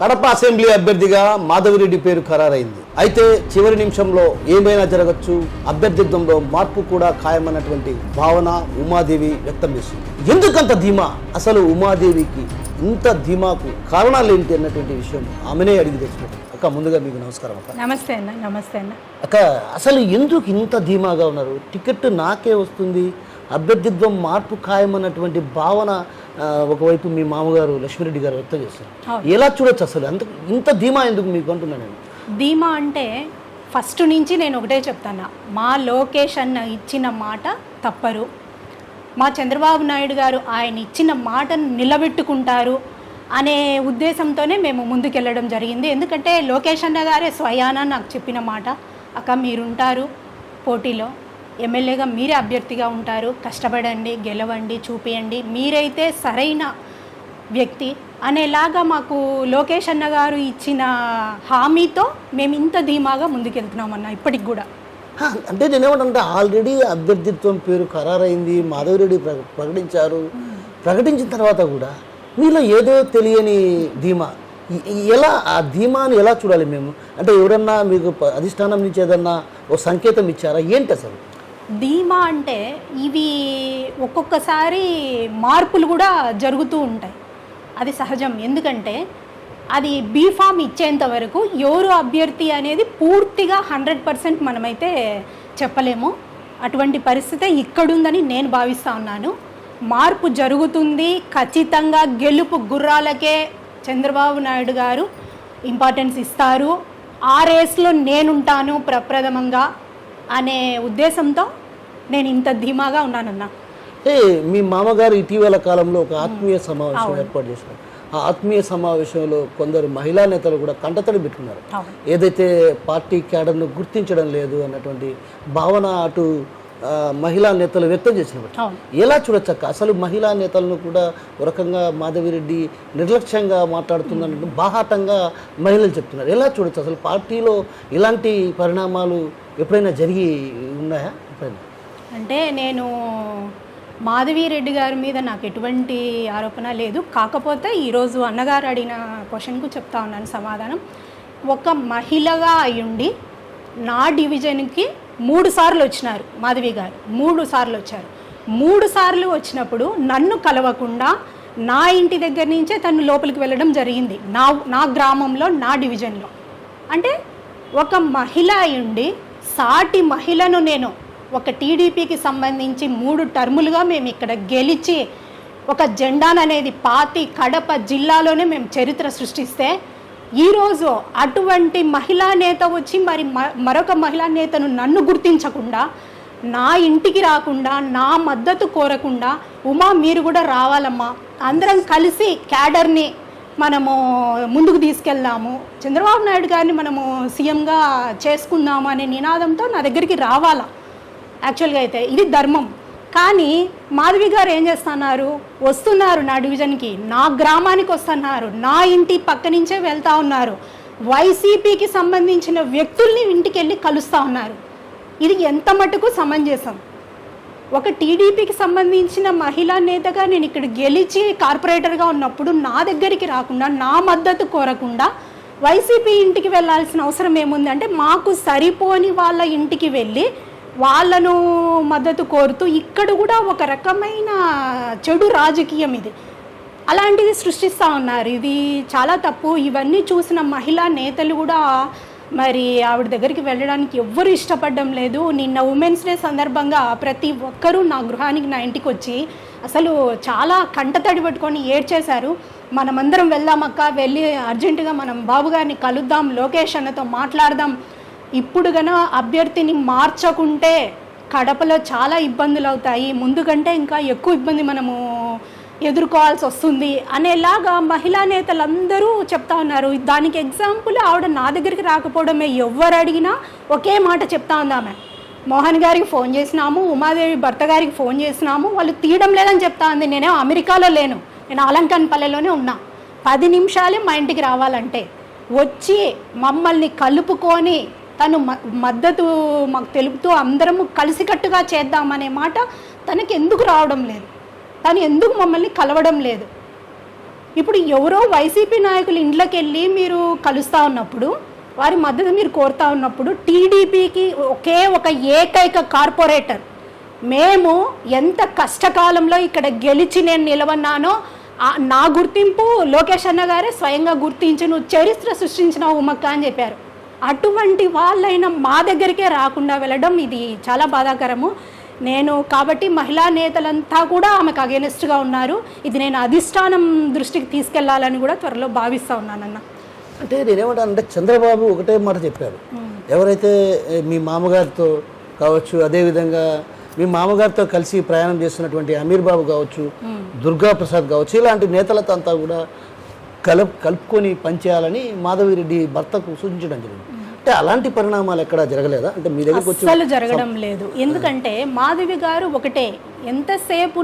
Kadapa assembly అభ్యర్థిగా మాధవిరెడ్డి పేరు ఖరారైంది. అయితే చివరి నిమిషంలో ఏమైనా జరగచ్చు, అభ్యర్థిత్వంలో మార్పు కూడా ఖాయమన్నటువంటి భావన ఉమాదేవి వ్యక్తం చేస్తుంది. ఎందుకంత ధీమా? అసలు ఉమాదేవికి ఇంత ధీమాకు కారణాలు ఏంటి అన్నటువంటి విషయం ఆమెనే అడిగి తెచ్చుకుంటాం. అక్క, ముందుగా మీకు నమస్కారం అక్క. నమస్తే అన్న. నమస్తే అన్న. అక్క, అసలు ఎందుకు ఇంత ధీమాగా ఉన్నారు? టికెట్ నాకే వస్తుంది, అభ్యర్థిత్వం మార్పు ఖాయమన్నటువంటి భావన ఒకవైపు మీ మామగారు లక్ష్మీరెడ్డి గారు వ్యక్తం చేస్తారు. ఎలా చూడొచ్చు అసలు ఇంత ధీమా ఎందుకు మీకు అంటున్నాను నేను? ధీమా అంటే ఫస్ట్ నుంచి నేను ఒకటే చెప్తాను, మా లోకేష్ అన్న ఇచ్చిన మాట తప్పరు. మా చంద్రబాబు నాయుడు గారు ఆయన ఇచ్చిన మాటను నిలబెట్టుకుంటారు అనే ఉద్దేశంతోనే మేము ముందుకెళ్ళడం జరిగింది. ఎందుకంటే లోకేష్ అన్న గారే స్వయానా నాకు చెప్పిన మాట, అక్క మీరుంటారు పోటీలో, ఎమ్మెల్యేగా మీరే అభ్యర్థిగా ఉంటారు, కష్టపడండి, గెలవండి, చూపియండి, మీరైతే సరైన వ్యక్తి అనేలాగా మాకు లోకేష్ అన్న గారు ఇచ్చిన హామీతో మేము ఇంత ధీమాగా ముందుకెళ్తున్నామన్న ఇప్పటికి కూడా. అంటే నేనేమంటే ఆల్రెడీ అభ్యర్థిత్వం పేరు ఖరారైంది, మాధవిరెడ్డి ప్రకటించారు. ప్రకటించిన తర్వాత కూడా మీలో ఏదో తెలియని ధీమా, ఎలా ఆ ధీమాని ఎలా చూడాలి మేము? అంటే ఎవరన్నా మీకు అధిష్టానం నుంచి ఏదన్నా ఓ సంకేతం ఇచ్చారా ఏంటి అసలు? ధీమా అంటే ఇవి ఒక్కొక్కసారి మార్పులు కూడా జరుగుతూ ఉంటాయి, అది సహజం. ఎందుకంటే అది బీఫామ్ ఇచ్చేంత వరకు ఎవరు అభ్యర్థి అనేది పూర్తిగా 100% మనమైతే చెప్పలేము. అటువంటి పరిస్థితి ఇక్కడుందని నేను భావిస్తూ ఉన్నాను. మార్పు జరుగుతుంది ఖచ్చితంగా. గెలుపు గుర్రాలకే చంద్రబాబు నాయుడు గారు ఇంపార్టెన్స్ ఇస్తారు. ఆ రేస్లో నేనుంటాను ప్రప్రథమంగా అనే ఉద్దేశంతో నేను ఇంత ధీమాగా ఉన్నానన్నా. మీ మామగారు ఇటీవల కాలంలో ఒక ఆత్మీయ సమావేశం ఏర్పాటు చేశారు. ఆ ఆత్మీయ సమావేశంలో కొందరు మహిళా నేతలు కూడా కంటతడి పెట్టుకున్నారు. ఏదైతే పార్టీ క్యాడర్ను గుర్తించడం లేదు అన్నటువంటి భావన అటు మహిళా నేతలు వ్యక్తం చేసినప్పుడు ఎలా చూడొచ్చక్క? అసలు మహిళా నేతలను కూడా ఒక రకంగా మాధవిరెడ్డి నిర్లక్ష్యంగా మాట్లాడుతున్నట్టు బాహాటంగా మహిళలు చెప్తున్నారు. ఎలా చూడొచ్చు అసలు? పార్టీలో ఇలాంటి పరిణామాలు ఎప్పుడైనా జరిగి ఉన్నాయా? ఎప్పుడైనా అంటే నేను మాధవిరెడ్డి గారి మీద నాకు ఎటువంటి ఆరోపణ లేదు. కాకపోతే ఈరోజు అన్నగారు అడిగిన క్వశ్చన్కు చెప్తా ఉన్నాను సమాధానం. ఒక మహిళగా అయ్యుండి నా డివిజన్కి 3 సార్లు వచ్చినారు మాధవి గారు. 3 సార్లు వచ్చారు. 3 సార్లు వచ్చినప్పుడు నన్ను కలవకుండా నా ఇంటి దగ్గర నుంచే తను లోపలికి వెళ్ళడం జరిగింది, నా గ్రామంలో, నా డివిజన్లో. అంటే ఒక మహిళ అయ్యుండి సాటి మహిళను నేను ఒక టీడీపీకి సంబంధించి 3 టర్ములుగా మేము ఇక్కడ గెలిచి ఒక జెండాననేది పాతి కడప జిల్లాలోనే మేము చరిత్ర సృష్టిస్తే ఈరోజు అటువంటి మహిళా నేత వచ్చి మరొక మహిళా నేతను నన్ను గుర్తించకుండా, నా ఇంటికి రాకుండా, నా మద్దతు కోరకుండా, ఉమా మీరు కూడా రావాలమ్మా, అందరం కలిసి క్యాడర్ని మనము ముందుకు తీసుకెళ్దాము, చంద్రబాబు నాయుడు గారిని మనము సీఎంగా చేసుకుందాము అనే నినాదంతో నా దగ్గరికి రావాలా. యాక్చువల్గా అయితే ఇది ధర్మం. కానీ మాధవి గారు ఏం చేస్తున్నారు? వస్తున్నారు నా డివిజన్కి, నా గ్రామానికి వస్తున్నారు, నా ఇంటి పక్క నుంచే వెళ్తూ ఉన్నారు, వైసీపీకి సంబంధించిన వ్యక్తుల్ని ఇంటికి వెళ్ళి కలుస్తూ ఉన్నారు. ఇది ఎంత మటుకు సమంజసం? ఒక టీడీపీకి సంబంధించిన మహిళా నేతగా నేను ఇక్కడ గెలిచి కార్పొరేటర్గా ఉన్నప్పుడు నా దగ్గరికి రాకుండా, నా మద్దతు కోరకుండా వైసీపీ ఇంటికి వెళ్ళాల్సిన అవసరం ఏముంది? అంటే మాకు సరిపోని వాళ్ళ ఇంటికి వెళ్ళి వాళ్ళను మద్దతు కోరుతూ ఇక్కడ కూడా ఒక రకమైన చెడు రాజకీయం ఇది, అలాంటిది సృష్టిస్తూ ఉన్నారు. ఇది చాలా తప్పు. ఇవన్నీ చూసిన మహిళా నేతలు కూడా మరి ఆవిడ దగ్గరికి వెళ్ళడానికి ఎవ్వరూ ఇష్టపడడం లేదు. నిన్న ఉమెన్స్ డే సందర్భంగా ప్రతి ఒక్కరూ నా గృహానికి, నా ఇంటికి వచ్చి అసలు చాలా కంటతడి పెట్టుకొని ఏడ్చేశారు. మనమందరం వెళ్దామక్క, వెళ్ళి అర్జెంటుగా మనం బాబు గారిని కలుద్దాం, లోకేష్ అన్నతో మాట్లాడదాం, ఇప్పుడు గన అభ్యర్థిని మార్చకుంటే కడపలో చాలా ఇబ్బందులు అవుతాయి, ముందు కంటే ఇంకా ఎక్కువ ఇబ్బంది మనము ఎదుర్కోవాల్సి వస్తుంది అనేలాగా మహిళా నేతలందరూ చెప్తా ఉన్నారు. దానికి ఎగ్జాంపుల్ ఆవిడ నా దగ్గరికి రాకపోవడమే. ఎవరు అడిగినా ఒకే మాట చెప్తా ఉంది ఆమె. మోహన్ గారికి ఫోన్ చేసినాము, ఉమాదేవి భర్త గారికి ఫోన్ చేసినాము, వాళ్ళు తీయడం లేదని చెప్తా ఉంది. నేనే అమెరికాలో లేను, నేను అలంకన్పల్లెలోనే ఉన్నా. 10 నిమిషాలే మా ఇంటికి రావాలంటే వచ్చి మమ్మల్ని కలుపుకొని తను మద్దతు మాకు తెలుపుతూ అందరము కలిసికట్టుగా చేద్దామనే మాట తనకి ఎందుకు రావడం లేదు? తను ఎందుకు మమ్మల్ని కలవడం లేదు? ఇప్పుడు ఎవరో వైసీపీ నాయకులు ఇంట్లోకి వెళ్ళి మీరు కలుస్తూ ఉన్నప్పుడు, వారి మద్దతు మీరు కోరుతా ఉన్నప్పుడు, టీడీపీకి ఒకే ఒక ఏకైక కార్పొరేటర్, మేము ఎంత కష్టకాలంలో ఇక్కడ గెలిచి నేను నిలవన్నానో నా గుర్తింపు లోకేష్ అన్న గారే స్వయంగా గుర్తించి నువ్వు చరిత్ర సృష్టించిన ఉమ్మక్క అని చెప్పారు. అటువంటి వాళ్ళైనా మా దగ్గరికే రాకుండా వెళ్ళడం ఇది చాలా బాధాకరము. నేను కాబట్టి మహిళా నేతలంతా కూడా ఆమెకు అగెనిస్ట్గా ఉన్నారు. ఇది నేను అధిష్టానం దృష్టికి తీసుకెళ్లాలని కూడా త్వరలో భావిస్తూ ఉన్నానన్న. అంటే నేనేమంటానంటే చంద్రబాబు ఒకటే మాట చెప్పారు, ఎవరైతే మీ మామగారితో కావచ్చు, అదేవిధంగా మీ మామగారితో కలిసి ప్రయాణం చేస్తున్నటువంటి అమీర్ బాబు కావచ్చు, దుర్గా ప్రసాద్ కావచ్చు, ఇలాంటి నేతలతో అంతా కూడా కలుపుకొని పనిచేయాలని మాధవిరెడ్డి భర్తకు సూచించడం జరిగింది. అంటే అలాంటి పరిణామాలు ఎక్కడా జరగలేదా? అంటే మీ దగ్గరకు వచ్చి అసలు జరగడం లేదు. ఎందుకంటే మాధవి గారు ఒకటే, ఎంతసేపు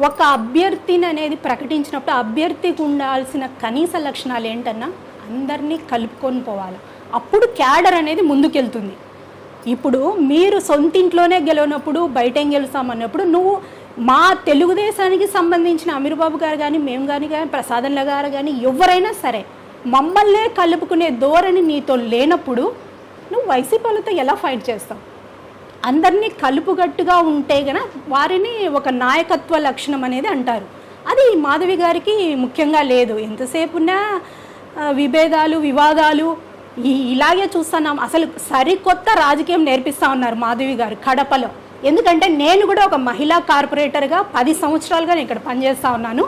ఒక అభ్యర్థిని అనేది ప్రకటించినప్పుడు అభ్యర్థికి ఉండాల్సిన కనీస లక్షణాలు ఏంటన్నా, అందరినీ కలుపుకొని పోవాలి. అప్పుడు క్యాడర్ అనేది ముందుకెళ్తుంది. ఇప్పుడు మీరు సొంతింట్లోనే గెలవనప్పుడు బయట ఏం గెలుస్తామన్నప్పుడు, నువ్వు మా తెలుగుదేశానికి సంబంధించిన అమీర్ బాబు గారు కానీ, మేము కానీ ప్రసాదన్ల గారు కానీ ఎవరైనా సరే మమ్మల్నే కలుపుకునే ధోరణి నీతో లేనప్పుడు నువ్వు వైసీపీ వాళ్ళతో ఎలా ఫైట్ చేస్తావు? అందరినీ కలుపుగట్టుగా ఉంటే గన వారిని ఒక నాయకత్వ లక్షణం అనేది అంటారు. అది మాధవి గారికి ముఖ్యంగా లేదు. ఎంతసేపున్నా విభేదాలు, వివాదాలు ఇలాగే చూస్తున్నాం. అసలు సరికొత్త రాజకీయం నేర్పిస్తూ ఉన్నారు మాధవి గారు కడపలో. ఎందుకంటే నేను కూడా ఒక మహిళా కార్పొరేటర్గా 10 సంవత్సరాలుగా నేను ఇక్కడ పనిచేస్తూ ఉన్నాను.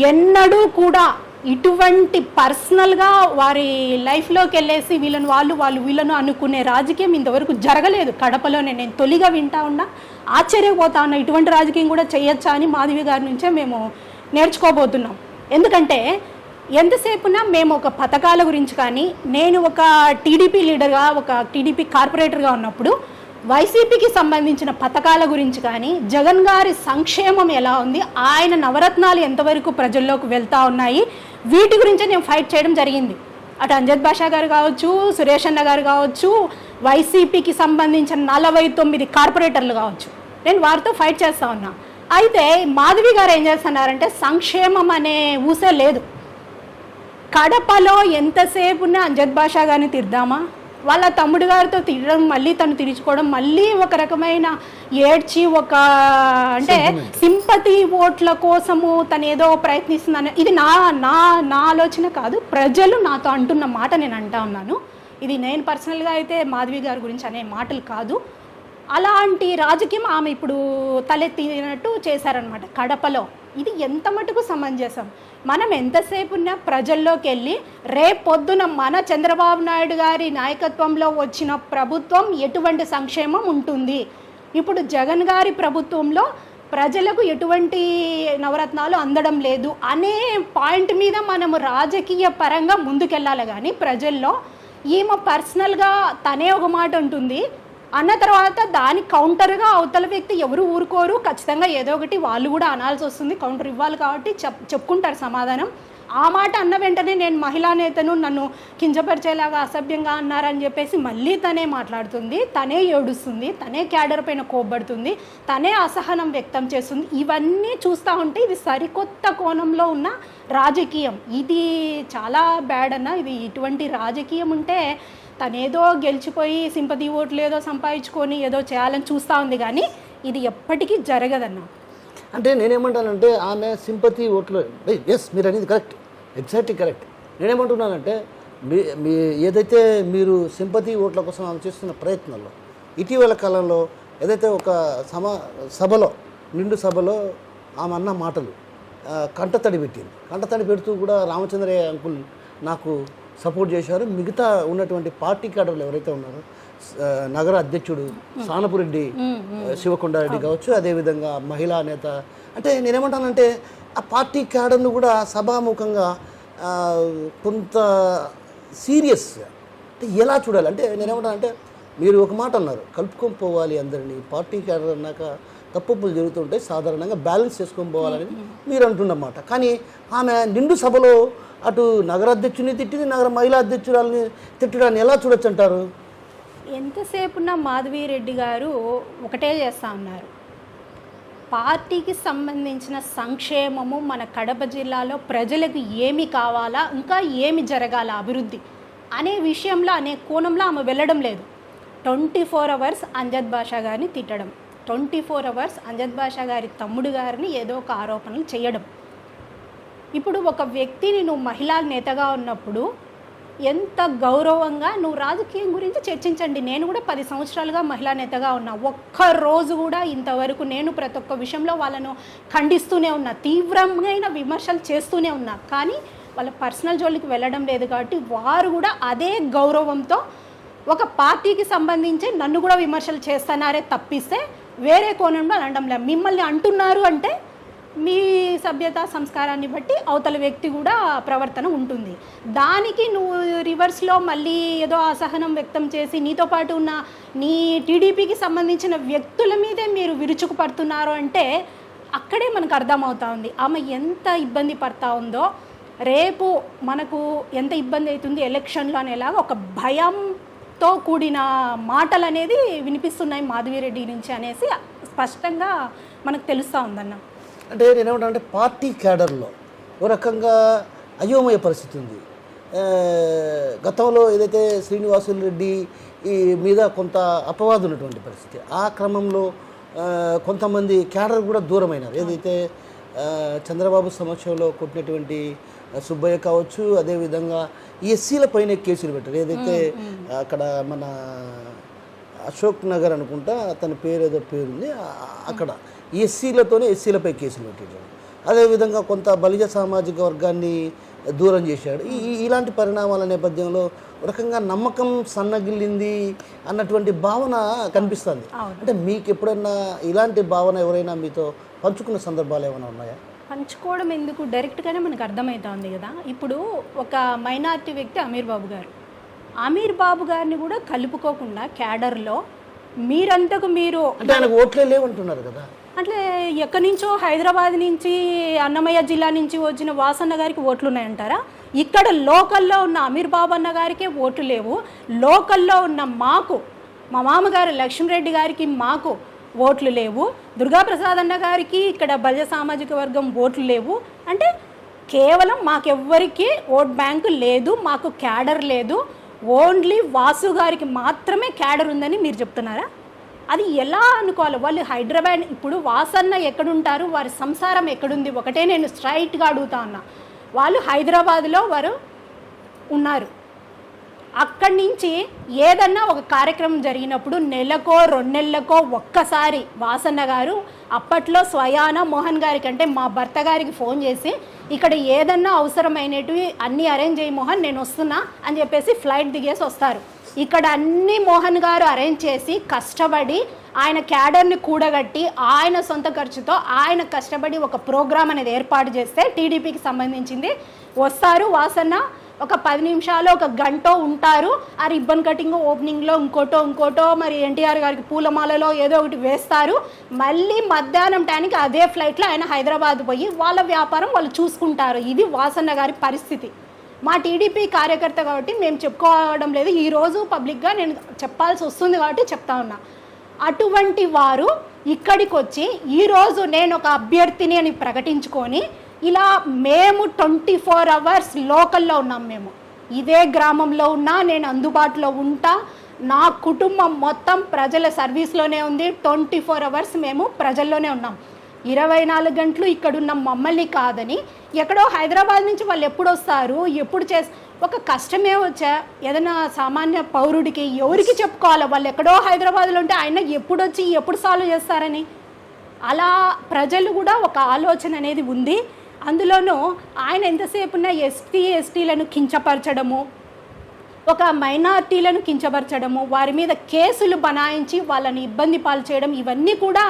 ఎన్నడూ కూడా ఇటువంటి పర్సనల్గా వారి లైఫ్లోకి వెళ్ళేసి వీళ్ళను వాళ్ళు వీళ్ళను అనుకునే రాజకీయం ఇంతవరకు జరగలేదు కడపలోనే. నేను తొలిగా వింటా ఉన్నా, ఆశ్చర్యపోతా ఉన్నా, ఇటువంటి రాజకీయం కూడా చేయొచ్చా అని మాధవి గారి నుంచే మేము నేర్చుకోబోతున్నాం. ఎందుకంటే ఎంతసేపునా మేము ఒక పథకాల గురించి కానీ, నేను ఒక టీడీపీ లీడర్గా, ఒక టీడీపీ కార్పొరేటర్గా ఉన్నప్పుడు వైసీపీకి సంబంధించిన పథకాల గురించి కానీ, జగన్ గారి సంక్షేమం ఎలా ఉంది, ఆయన నవరత్నాలు ఎంతవరకు ప్రజల్లోకి వెళ్తూ ఉన్నాయి, వీటి గురించే నేను ఫైట్ చేయడం జరిగింది. అటు అంజద్ బాషా గారు కావచ్చు, సురేష్ అన్న గారు కావచ్చు, వైసీపీకి సంబంధించిన 49 కార్పొరేటర్లు కావచ్చు, నేను వారితో ఫైట్ చేస్తూ ఉన్నా. అయితే మాధవి గారు ఏం చేస్తున్నారంటే సంక్షేమం అనే ఊసే లేదు. కడపలో ఎంతసేపున్నా అంజద్ బాషా గారిని తిడదామా, వాళ్ళ తమ్ముడు గారితో తిరగడం, మళ్ళీ తను తిరుచుకోవడం, మళ్ళీ ఒక రకమైన ఏడ్చి ఒక అంటే సింపతి ఓట్ల కోసము తను ఏదో ప్రయత్నిస్తుందని, ఇది నా నా నా ఆలోచన కాదు, ప్రజలు నాతో అంటున్న మాట నేను అంటా ఉన్నాను. ఇది నేను పర్సనల్గా అయితే మాధవి గారి గురించి అనే మాటలు కాదు. అలాంటి రాజకీయం ఆమె ఇప్పుడు తలెత్తినట్టు చేశారనమాట కడపలో. ఇది ఎంత మటుకు సమంజసం? మనం ఎంతసేపు ఉన్న ప్రజల్లోకి వెళ్ళి రేపొద్దున మన చంద్రబాబు నాయుడు గారి నాయకత్వంలో వచ్చిన ప్రభుత్వం ఎటువంటి సంక్షేమం ఉంటుంది, ఇప్పుడు జగన్ గారి ప్రభుత్వంలో ప్రజలకు ఎటువంటి నవరత్నాలు అందడం లేదు అనే పాయింట్ మీద మనము రాజకీయ పరంగా ముందుకెళ్ళాలి. కానీ ప్రజల్లో ఈమె పర్సనల్గా తనే ఒక మాట ఉంటుంది అన్న తర్వాత దానికి కౌంటర్గా అవతల వ్యక్తి ఎవరు ఊరుకోరు, ఖచ్చితంగా ఏదో ఒకటి వాళ్ళు కూడా అనాల్సి వస్తుంది, కౌంటర్ ఇవ్వాలి కాబట్టి చెప్పుకుంటారు సమాధానం. ఆ మాట అన్న వెంటనే నేను మహిళా నేతను, నన్ను కించపరిచేలాగా అసభ్యంగా అన్నారని చెప్పేసి మళ్ళీ తనే మాట్లాడుతుంది, తనే ఏడుస్తుంది, తనే క్యాడర్ పైన కోప్పడుతుంది, తనే అసహనం వ్యక్తం చేస్తుంది. ఇవన్నీ చూస్తూ ఉంటే ఇది సరికొత్త కోణంలో ఉన్న రాజకీయం. ఇది చాలా బ్యాడ్ అన్న. ఇది ఇటువంటి రాజకీయం ఉంటే తనేదో గెలిచిపోయి సింపతి ఓట్లు ఏదో సంపాదించుకొని ఏదో చేయాలని చూస్తూ ఉంది, కానీ ఇది ఎప్పటికీ జరగదన్న. అంటే నేనేమంటానంటే ఆమె సింపతి ఓట్లు, ఎస్ మీరు అనేది కరెక్ట్, ఎగ్జాక్ట్లీ కరెక్ట్. నేనేమంటున్నానంటే మీ ఏదైతే మీరు సింపతి ఓట్ల కోసం ఆమె చేస్తున్న ప్రయత్నంలో ఇటీవల కాలంలో ఏదైతే ఒక సభలో నిండు సభలో ఆమె అన్న మాటలు కంటతడి పెట్టింది. కంటతడి పెడుతూ కూడా రామచంద్రయ్య అంకుల్ నాకు సపోర్ట్ చేశారు, మిగతా ఉన్నటువంటి పార్టీ క్యాడర్లు ఎవరైతే ఉన్నారో నగర అధ్యక్షుడు సానపురెడ్డి శివకొండారెడ్డి కావచ్చు, అదేవిధంగా మహిళా నేత, అంటే నేనేమంటానంటే ఆ పార్టీ క్యాడర్ను కూడా సభాముఖంగా కొంత సీరియస్గా అంటే ఎలా చూడాలి అంటే నేనేమంటానంటే మీరు ఒక మాట అన్నారు, కలుపుకొని పోవాలి అందరినీ, పార్టీ క్యాడర్ అన్నాక తప్పులు జరుగుతుంటాయి, సాధారణంగా బ్యాలెన్స్ చేసుకొని పోవాలని మీరు అంటున్నమాట. కానీ ఆమె నిండు సభలో అటు నగరాధ్యక్షుని తిట్టింది, నగర మహిళా అధ్యక్షురాలని తిట్టడాన్ని ఎలా చూడొచ్చు అంటారు? ఎంతసేపున్న మాధవి రెడ్డి గారు ఒకటే చేస్తూ ఉన్నారు, పార్టీకి సంబంధించిన సంక్షేమము మన కడప జిల్లాలో ప్రజలకు ఏమి కావాలా, ఇంకా ఏమి జరగాల అభివృద్ధి అనే విషయంలో, అనే కోణంలో ఆమె వెళ్ళడం లేదు. 24 అవర్స్ అంజద్ బాషా గారిని తిట్టడం, 24 అవర్స్ అంజద్ బాషా గారి తమ్ముడు గారిని ఏదో ఒక ఆరోపణలు చేయడం. ఇప్పుడు ఒక వ్యక్తిని నువ్వు మహిళా నేతగా ఉన్నప్పుడు ఎంత గౌరవంగా నువ్వు రాజకీయం గురించి చర్చించండి. నేను కూడా 10 సంవత్సరాలుగా మహిళా నేతగా ఉన్నా. ఒక్కరోజు కూడా ఇంతవరకు నేను ప్రతి ఒక్క విషయంలో వాళ్ళను ఖండిస్తూనే ఉన్నా, తీవ్రమైన విమర్శలు చేస్తూనే ఉన్నా. కానీ వాళ్ళ పర్సనల్ జోలికి వెళ్ళడం లేదు. కాబట్టి వారు కూడా అదే గౌరవంతో ఒక పార్టీకి సంబంధించి నన్ను కూడా విమర్శలు చేస్తున్నారే తప్పిస్తే వేరే కోణంలో అనడం లేదు. మిమ్మల్ని అంటున్నారు అంటే మీ సభ్యత సంస్కారాన్ని బట్టి అవతల వ్యక్తి కూడా ప్రవర్తన ఉంటుంది. దానికి నువ్వు రివర్స్లో మళ్ళీ ఏదో అసహనం వ్యక్తం చేసి నీతో పాటు ఉన్న నీ టీడీపీకి సంబంధించిన వ్యక్తుల మీదే మీరు విరుచుకుపడుతున్నారు అంటే అక్కడే మనకు అర్థమవుతా ఉంది ఆమె ఎంత ఇబ్బంది పడతా ఉందో. రేపు మనకు ఎంత ఇబ్బంది అవుతుంది ఎలక్షన్లో అనేలాగా ఒక భయంతో కూడిన మాటలు అనేది వినిపిస్తున్నాయి మాధవిరెడ్డి నుంచి అనేసి స్పష్టంగా మనకు తెలుస్తూ ఉందన్న. అంటే నేనేమంటానంటే పార్టీ క్యాడర్లో ఓ రకంగా అయోమయ పరిస్థితి ఉంది. గతంలో ఏదైతే శ్రీనివాసులు రెడ్డి ఈ మీద కొంత అపవాదు ఉన్నటువంటి పరిస్థితి, ఆ క్రమంలో కొంతమంది క్యాడర్ కూడా దూరమైనారు. ఏదైతే చంద్రబాబు సమక్షంలో కొట్టినటువంటి సుబ్బయ్య కావచ్చు, అదేవిధంగా ఎస్సీల పైన కేసులు పెట్టారు. ఏదైతే అక్కడ మన అశోక్ నగర్ అనుకుంటా అతని పేరు ఏదో పేరుంది, అక్కడ ఎస్సీలపై కేసులు పెట్టాడు. అదేవిధంగా కొంత బలిజ సామాజిక వర్గాన్ని దూరం చేశాడు. ఇలాంటి పరిణామాల నేపథ్యంలో రకంగా నమ్మకం సన్నగిల్లింది అన్నటువంటి భావన కనిపిస్తుంది. అంటే మీకు ఎప్పుడన్నా ఇలాంటి భావన ఎవరైనా మీతో పంచుకున్న సందర్భాలు ఏమైనా ఉన్నాయా? పంచుకోవడం ఎందుకు, డైరెక్ట్గానే మనకు అర్థమవుతుంది కదా. ఇప్పుడు ఒక మైనారిటీ వ్యక్తి అమీర్ బాబు గారిని కూడా కలుపుకోకుండా క్యాడర్లో మీరంతకు మీరు అంటే ఆయనకు ఓట్లే లేవంటున్నారు కదా. అంటే ఎక్కడి నుంచో హైదరాబాద్ నుంచి అన్నమయ్య జిల్లా నుంచి వచ్చిన వాసన్న గారికి ఓట్లు ఉన్నాయంటారా? ఇక్కడ లోకల్లో ఉన్న అమీర్ బాబు అన్న గారికే ఓట్లు లేవు. లోకల్లో ఉన్న మాకు, మా మామగారు లక్ష్మీరెడ్డి గారికి మాకు ఓట్లు లేవు. దుర్గాప్రసాద్ అన్న గారికి ఇక్కడ బలిజ సామాజిక వర్గం ఓట్లు లేవు. అంటే కేవలం మాకెవ్వరికి ఓట్ బ్యాంకు లేదు, మాకు క్యాడర్ లేదు. ఓన్లీ వాసు గారికి మాత్రమే క్యాడర్ ఉందని మీరు చెప్తున్నారా? అది ఎలా అనుకోవాలి? వాళ్ళు హైదరాబాద్, ఇప్పుడు వాసన్న ఎక్కడుంటారు, వారి సంసారం ఎక్కడుంది? ఒకటే నేను స్ట్రైట్గా అడుగుతా ఉన్నా. వాళ్ళు హైదరాబాద్లో వారు ఉన్నారు. అక్కడి నుంచి ఏదన్నా ఒక కార్యక్రమం జరిగినప్పుడు నెలకో 2 నెలలకో ఒక్కసారి వాసన్న గారు అప్పట్లో స్వయాన మోహన్ గారి కంటే మా భర్త గారికి ఫోన్ చేసి ఇక్కడ ఏదన్నా అవసరమైనవి అన్నీ అరేంజ్ చేయి మోహన్, నేను వస్తున్నా అని చెప్పేసి ఫ్లైట్ దిగేసి వస్తారు. ఇక్కడ అన్ని మోహన్ గారు అరేంజ్ చేసి కష్టపడి ఆయన క్యాడర్ని కూడగట్టి ఆయన సొంత ఖర్చుతో ఆయన కష్టపడి ఒక ప్రోగ్రామ్ అనేది ఏర్పాటు చేస్తే టీడీపీకి సంబంధించింది వస్తారు. వాసన్న ఒక 10 నిమిషాలు, ఒక గంట ఉంటారు. ఆ రిబ్బన్ కటింగ్ ఓపెనింగ్లో ఇంకోటో మరి ఎన్టీఆర్ గారికి పూలమాలలో ఏదో ఒకటి వేస్తారు. మళ్ళీ మధ్యాహ్నం టైంకి అదే ఫ్లైట్లో ఆయన హైదరాబాద్ పోయి వాళ్ళ వ్యాపారం వాళ్ళు చూసుకుంటారు. ఇది వాసన్న గారి పరిస్థితి. మా టీడీపీ కార్యకర్త కాబట్టి మేము చెప్పుకోవడం లేదు, ఈరోజు పబ్లిక్గా నేను చెప్పాల్సి వస్తుంది కాబట్టి చెప్తా ఉన్నా. అటువంటి వారు ఇక్కడికి వచ్చి ఈరోజు నేను ఒక అభ్యర్థిని అని ప్రకటించుకొని ఇలా మేము 24 అవర్స్ లోకల్లో ఉన్నాం. మేము ఇదే గ్రామంలో ఉన్నా, నేను అందుబాటులో ఉంటా, నా కుటుంబం మొత్తం ప్రజల సర్వీస్లోనే ఉంది. 24 అవర్స్ మేము ప్రజల్లోనే ఉన్నాం. 24 గంటలు ఇక్కడున్న మమ్మల్ని కాదని ఎక్కడో హైదరాబాద్ నుంచి వాళ్ళు ఎప్పుడు వస్తారు, ఎప్పుడు ఒక కష్టమే వచ్చా ఏదైనా సామాన్య పౌరుడికి ఎవరికి చెప్పుకోవాలి? వాళ్ళు ఎక్కడో హైదరాబాద్లో ఉంటే ఆయన ఎప్పుడు వచ్చి ఎప్పుడు సాల్వ్ చేస్తారని అలా ప్రజలు కూడా ఒక ఆలోచన అనేది ఉంది. అందులోనూ ఆయన ఎంతసేపు ఉన్న ఎస్టీలను కించపరచడము, ఒక మైనార్టీలను కించపరచడము, వారి మీద కేసులు బనాయించి వాళ్ళని ఇబ్బంది పాలు చేయడం, ఇవన్నీ కూడా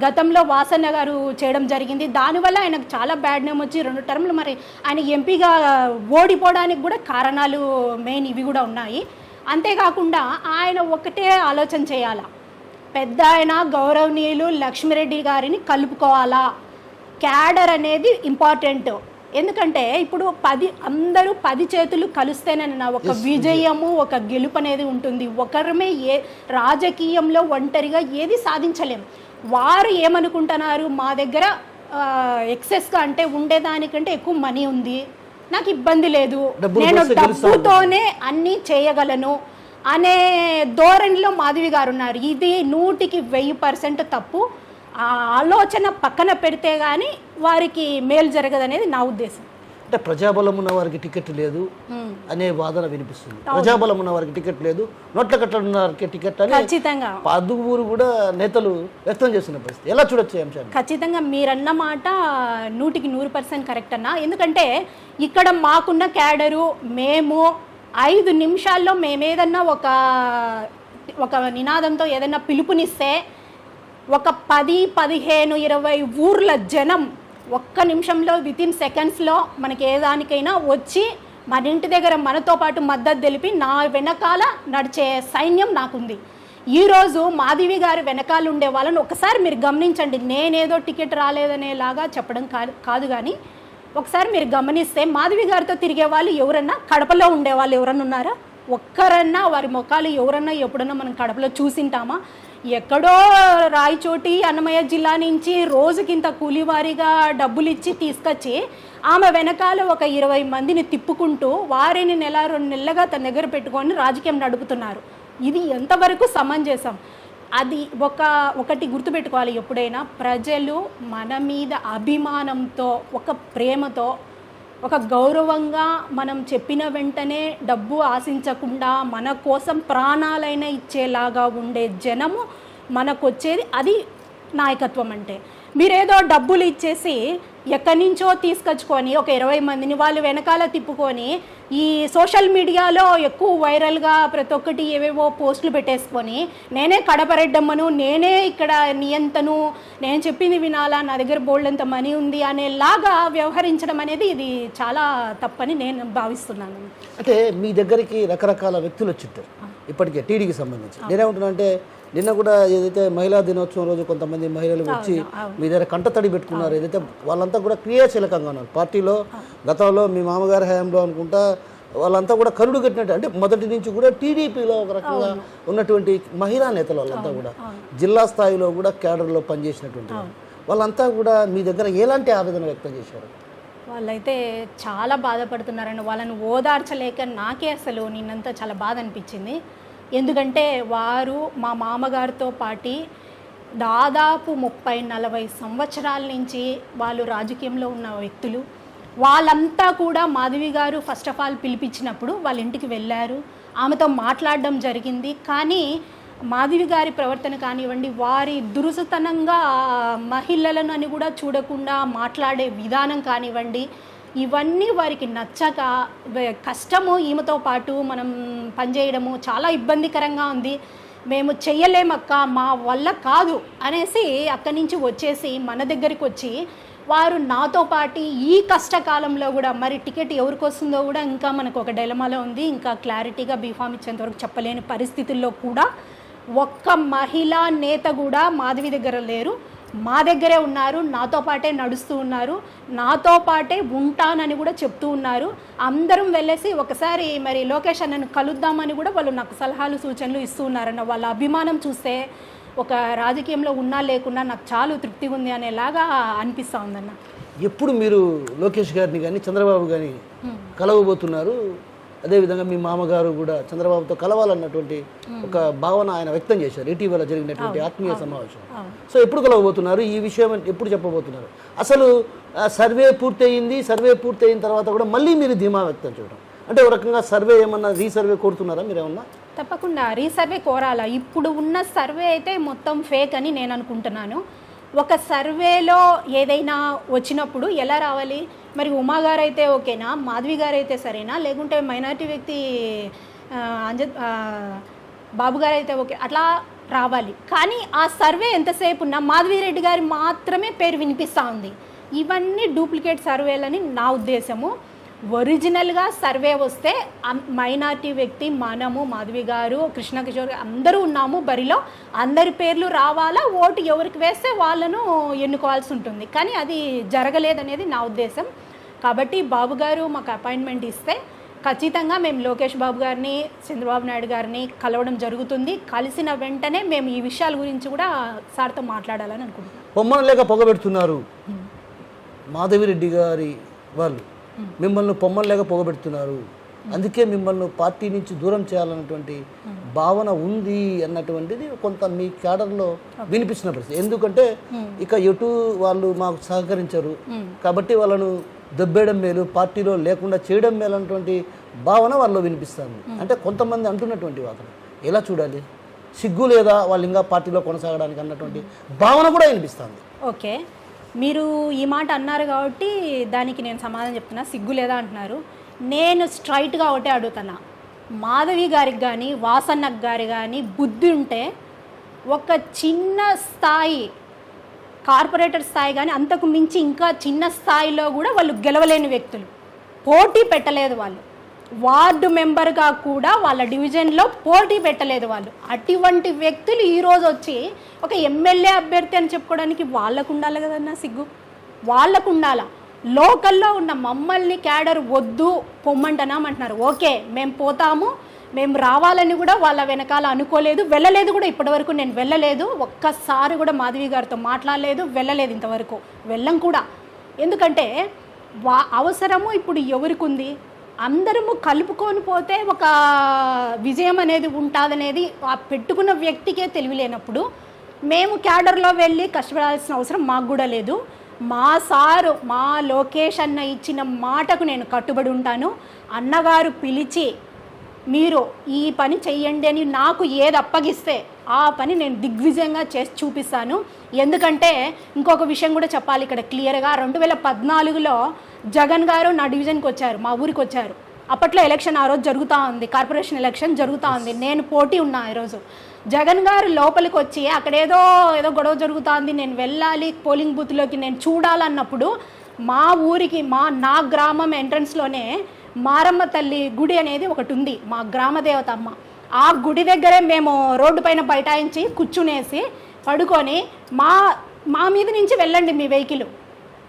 గతంలో వాసన్న గారు చేయడం జరిగింది. దానివల్ల ఆయనకు చాలా బ్యాడ్ నేమ్ వచ్చి 2 టర్మ్లు మరి ఆయన ఎంపీగా ఓడిపోవడానికి కూడా కారణాలు మెయిన్ ఇవి కూడా ఉన్నాయి. అంతేకాకుండా ఆయన ఒకటే ఆలోచన చేయాలా, పెద్ద ఆయన గౌరవనీయులు లక్ష్మీరెడ్డి గారిని కలుపుకోవాలా. క్యాడర్ అనేది ఇంపార్టెంట్. ఎందుకంటే ఇప్పుడు అందరూ 10 చేతులు కలిస్తేనన్నా ఒక విజయము, ఒక గెలుపు అనేది ఉంటుంది. ఒకరమే రాజకీయంలో ఒంటరిగా ఏది సాధించలేం. వారు ఏమనుకుంటున్నారు, మా దగ్గర ఎక్సెస్గా అంటే ఉండేదానికంటే ఎక్కువ మనీ ఉంది, నాకు ఇబ్బంది లేదు, నేను డబ్బుతోనే అన్నీ చేయగలను అనే ధోరణిలో మాధవి గారు ఉన్నారు. ఇది 100% తప్పు. ఆ ఆలోచన పక్కన పెడితే కానీ వారికి మేలు జరగదనేది నా ఉద్దేశం. అంటే ప్రజాబలం ఉన్న వారికి టికెట్ లేదు అనే వాదన వినిపిస్తుంది. ప్రజాబలం ఉన్న వారికి టికెట్ లేదు, నోట్ల కట్టడం ఉన్న వారికి టికెట్ అని ఖచ్చితంగా పదుగురు కూడా నేతలు వ్యక్తం చేస్తున్న పరిస్థితి. ఎలా చూడొచ్చు అంశాన్ని? ఖచ్చితంగా మీరన్న మాట 100% కరెక్ట్ అన్న. ఎందుకంటే ఇక్కడ మాకున్న క్యాడరు, మేము 5 నిమిషాల్లో మేమేదన్నా ఒక నినాదంతో ఏదన్నా పిలుపునిస్తే ఒక 10, 15, 20 ఊర్ల జనం ఒక్క నిమిషంలో వితిన్ సెకండ్స్లో మనకి ఏ దానికైనా వచ్చి మన ఇంటి దగ్గర మనతో పాటు మద్దతు తెలిపి నా వెనకాల నడిచే సైన్యం నాకుంది. ఈరోజు మాధవి గారి వెనకాల ఉండే వాళ్ళని ఒకసారి మీరు గమనించండి. నేనేదో టికెట్ రాలేదనేలాగా చెప్పడం కాదు కానీ ఒకసారి మీరు గమనిస్తే మాధవి గారితో తిరిగే వాళ్ళు ఎవరన్నా, కడపలో ఉండేవాళ్ళు ఎవరన్నా ఉన్నారా? ఒక్కరన్నా వారి ముఖాలు ఎవరన్నా ఎప్పుడన్నా మనం కడపలో చూసింటామా? ఎక్కడో రాయచోటి, అన్నమయ్య జిల్లా నుంచి రోజుకింత కూలివారీగా డబ్బులు ఇచ్చి తీసుకొచ్చి ఆమె వెనకాల ఒక 20 మందిని తిప్పుకుంటూ వారిని 1-2 నెలలుగా తన దగ్గర పెట్టుకొని రాజకీయం నడుపుతున్నారు. ఇది ఎంతవరకు సమంజసం? అది ఒకటి గుర్తుపెట్టుకోవాలి. ఎప్పుడైనా ప్రజలు మన మీద అభిమానంతో, ఒక ప్రేమతో, ఒక గౌరవంగా మనం చెప్పిన వెంటనే డబ్బు ఆశించకుండా మన కోసం ప్రాణాలైనా ఇచ్చేలాగా ఉండే జనము మనకొచ్చేది. అది నాయకత్వం అంటే. మీరేదో డబ్బులు ఇచ్చేసి ఎక్కడి నుంచో తీసుకొచ్చుకొని ఒక 20 మందిని వాళ్ళు వెనకాల తిప్పుకొని ఈ సోషల్ మీడియాలో ఎక్కువ వైరల్గా ప్రతి ఒక్కటి ఏవేవో పోస్టులు పెట్టేసుకొని నేనే కడపరెడ్డమ్మను, నేనే ఇక్కడ నియంతను, నేను చెప్పింది వినాలా, నా దగ్గర బోల్డంత మనీ ఉంది అనేలాగా వ్యవహరించడం అనేది ఇది చాలా తప్పని నేను భావిస్తున్నాను. అంటే మీ దగ్గరికి రకరకాల వ్యక్తులు వచ్చింటారు ఇప్పటికే టీడీకి సంబంధించి. నేనేమంటున్నా అంటే నిన్న కూడా ఏదైతే మహిళా దినోత్సవం రోజు కొంతమంది మహిళలు వచ్చి మీ దగ్గర కంటతడి పెట్టుకున్నారు, ఏదైతే వాళ్ళంతా కూడా క్రియాశీలకంగా ఉన్నారు పార్టీలో. గతంలో మీ మామగారి హయాంలో అనుకుంటా వాళ్ళంతా కూడా కరుడు కట్టినట్టు, అంటే మొదటి నుంచి కూడా టీడీపీలో ఒక రకంగా ఉన్నటువంటి మహిళా నేతలు వాళ్ళంతా కూడా జిల్లా స్థాయిలో కూడా క్యాడర్లో పనిచేసినటువంటి వాళ్ళంతా కూడా మీ దగ్గర ఎలాంటి ఆవేదన వ్యక్తం చేశారు? వాళ్ళైతే చాలా బాధపడుతున్నారని, వాళ్ళని ఓదార్చలేక నాకే అసలు నిన్నంతా చాలా బాధ అనిపించింది. ఎందుకంటే వారు మా మామగారితో పాటి దాదాపు 30-40 సంవత్సరాల నుంచి వాళ్ళు రాజకీయంలో ఉన్న వ్యక్తులు. వాళ్ళంతా కూడా మాధవి గారు ఫస్ట్ ఆఫ్ ఆల్ పిలిపించినప్పుడు వాళ్ళ ఇంటికి వెళ్ళారు, ఆమెతో మాట్లాడడం జరిగింది. కానీ మాధవి గారి ప్రవర్తన కానివ్వండి, వారి దురుసుతనంగా మహిళలను అని కూడా చూడకుండా మాట్లాడే విధానం కానివ్వండి, ఇవన్నీ వారికి నచ్చక కష్టము, ఈమెతో పాటు మనం పనిచేయడము చాలా ఇబ్బందికరంగా ఉంది, మేము చెయ్యలేమక్క, మా వల్ల కాదు అనేసి అక్కడి నుంచి వచ్చేసి మన దగ్గరికి వచ్చి వారు నాతో పాటు ఈ కష్టకాలంలో కూడా మరి టికెట్ ఎవరికి వస్తుందో కూడా ఇంకా మనకు ఒక డైలమాలో ఉంది. ఇంకా క్లారిటీగా బీఫామ్ ఇచ్చేంతవరకు చెప్పలేని పరిస్థితుల్లో కూడా ఒక్క మహిళా నేత కూడా మాధవి దగ్గర లేరు, మా దగ్గరే ఉన్నారు, నాతో పాటే నడుస్తూ ఉన్నారు, నాతో పాటే ఉంటానని కూడా చెప్తూ ఉన్నారు. అందరం వెళ్ళేసి ఒకసారి మరి లోకేష్ అన్నను కలుద్దామని కూడా వాళ్ళు నాకు సలహాలు సూచనలు ఇస్తూ ఉన్నారన్న. వాళ్ళ అభిమానం చూస్తే ఒక రాజకీయంలో ఉన్నా లేకున్నా నాకు చాలా తృప్తిగా ఉంది అనేలాగా అనిపిస్తూ ఉందన్న. ఎప్పుడు మీరు లోకేష్ గారిని కానీ చంద్రబాబు కానీ కలవబోతున్నారు? అదేవిధంగా మీ మామగారు కూడా చంద్రబాబుతో కలవాలన్నటువంటి ఒక భావన ఆయన వ్యక్తం చేశారు ఇటీవల జరిగినటువంటి ఆత్మీయ సమావేశం. సో ఎప్పుడు కలవబోతున్నారు? ఈ విషయం ఎప్పుడు చెప్పబోతున్నారు? అసలు సర్వే పూర్తయింది, సర్వే పూర్తయిన తర్వాత కూడా మళ్ళీ మీరు ధీమా వ్యక్తం చేయడం అంటే ఒక రకంగా సర్వే ఏమన్నా రీసర్వే కోరుతున్నారా మీరేమన్నా? తప్పకుండా రీసర్వే కోరాలా. ఇప్పుడు ఉన్న సర్వే అయితే మొత్తం ఫేక్ అని నేను అనుకుంటున్నాను. ఒక సర్వేలో ఏదైనా వచ్చినప్పుడు ఎలా రావాలి? మరి ఉమా గారు అయితే ఓకేనా, మాధవి గారు అయితే సరేనా, లేకుంటే మైనారిటీ వ్యక్తి బాబు గారు అయితే ఓకే, అట్లా రావాలి. కానీ ఆ సర్వే ఎంతసేపు ఉన్నా మాధవి రెడ్డి గారి మాత్రమే పేరు వినిపిస్తూ ఉంది. ఇవన్నీ డూప్లికేట్ సర్వేలని నా ఉద్దేశము. ఒరిజినల్గా సర్వే వస్తే మైనార్టీ వ్యక్తి మనము, మాధవి గారు, కృష్ణ కిషోర్ అందరూ ఉన్నాము బరిలో, అందరి పేర్లు రావాలా, ఓటు ఎవరికి వేస్తే వాళ్ళను ఎన్నుకోవాల్సి ఉంటుంది. కానీ అది జరగలేదనేది నా ఉద్దేశం. కాబట్టి బాబు గారు మాకు అపాయింట్మెంట్ ఇస్తే ఖచ్చితంగా మేము లోకేష్ బాబు గారిని చంద్రబాబు నాయుడు గారిని కలవడం జరుగుతుంది. కలిసిన వెంటనే మేము ఈ విషయాల గురించి కూడా సార్తో మాట్లాడాలని అనుకుంటున్నాం. పొమ్మన లేక పొగబెడుతున్నారు మాధవిరెడ్డి గారి వాళ్ళు, మిమ్మల్ని పొమ్మన లేక పొగబెడుతున్నారు, అందుకే మిమ్మల్ని పార్టీ నుంచి దూరం చేయాలన్నటువంటి భావన ఉంది అన్నటువంటిది కొంత మీ క్యాడర్లో వినిపిస్తున్న పరిస్థితి. ఎందుకంటే ఇక ఎటు వాళ్ళు మాకు సహకరించరు కాబట్టి వాళ్ళను దెబ్బేయడం మేలు, పార్టీలో లేకుండా చేయడం మేలు అన్నటువంటి భావన వాళ్ళలో వినిపిస్తుంది. అంటే కొంతమంది అంటున్నటువంటి వాదన ఎలా చూడాలి, సిగ్గు లేదా వాళ్ళు ఇంకా పార్టీలో కొనసాగడానికి అన్నటువంటి భావన కూడా వినిపిస్తుంది. ఓకే, మీరు ఈ మాట అన్నారు కాబట్టి దానికి నేను సమాధానం చెప్తున్నా. సిగ్గు లేదా అంటున్నారు, నేను స్ట్రైట్గా ఒకటే అడుగుతున్నా. మాధవి గారికి కానీ వాసన్నకు గారి కానీ బుద్ధి ఉంటే ఒక చిన్న స్థాయి కార్పొరేటర్ స్థాయి కానీ అంతకు మించి ఇంకా చిన్న స్థాయిలో కూడా వాళ్ళు గెలవలేని వ్యక్తులు, పోటీ పెట్టలేదు వాళ్ళు, వార్డు మెంబర్గా కూడా వాళ్ళ డివిజన్లో పోటీ పెట్టలేదు వాళ్ళు. అటువంటి వ్యక్తులు ఈరోజు వచ్చి ఒక ఎమ్మెల్యే అభ్యర్థి అని చెప్పుకోవడానికి వాళ్ళకు ఉండాలి కదన్నా సిగ్గు, వాళ్ళకు ఉండాలా. లోకల్లో ఉన్న మమ్మల్ని క్యాడర్ వద్దు పొమ్మంటున్నామంటున్నారు. ఓకే, మేము పోతాము, మేము రావాలని కూడా వాళ్ళ వెనకాల అనుకోలేదు, వెళ్ళలేదు కూడా. ఇప్పటివరకు నేను వెళ్ళలేదు, ఒక్కసారి కూడా మాధవి గారితో మాట్లాడలేదు, వెళ్ళలేదు ఇంతవరకు, వెళ్ళం కూడా. ఎందుకంటే అవసరము ఇప్పుడు ఎవరికి ఉంది, అందరము కలుపుకొని పోతే ఒక విజయం అనేది ఉంటుందనేది ఆ పెట్టుకున్న వ్యక్తికే తెలియలేనప్పుడు మేము క్యాడర్లో వెళ్ళి కష్టపడాల్సిన అవసరం మాకు కూడా లేదు. మా సారు మా లోకేష్ అన్న ఇచ్చిన మాటకు నేను కట్టుబడి ఉంటాను. అన్నగారు పిలిచి మీరు ఈ పని చెయ్యండి అని నాకు ఏది అప్పగిస్తే ఆ పని నేను దిగ్విజయంగా చేసి చూపిస్తాను. ఎందుకంటే ఇంకొక విషయం కూడా చెప్పాలి ఇక్కడ క్లియర్గా. 2014లో జగన్ గారు నా డివిజన్కి వచ్చారు, మా ఊరికి వచ్చారు. అప్పట్లో ఎలక్షన్ ఆ రోజు జరుగుతూ ఉంది, కార్పొరేషన్ ఎలక్షన్ జరుగుతూ ఉంది, నేను పోటీ ఉన్నా ఈరోజు. జగన్ గారు లోపలికి వచ్చి అక్కడ ఏదో గొడవ జరుగుతుంది, నేను వెళ్ళాలి పోలింగ్ బూత్లోకి, నేను చూడాలన్నప్పుడు మా ఊరికి నా గ్రామం ఎంట్రన్స్లోనే మారమ్మ తల్లి గుడి అనేది ఒకటి ఉంది, మా గ్రామ దేవత అమ్మ. ఆ గుడి దగ్గరే మేము రోడ్డు పైన బైఠాయించి కూర్చునేసి పడుకొని మా మీద నుంచి వెళ్ళండి మీ వెహికల్,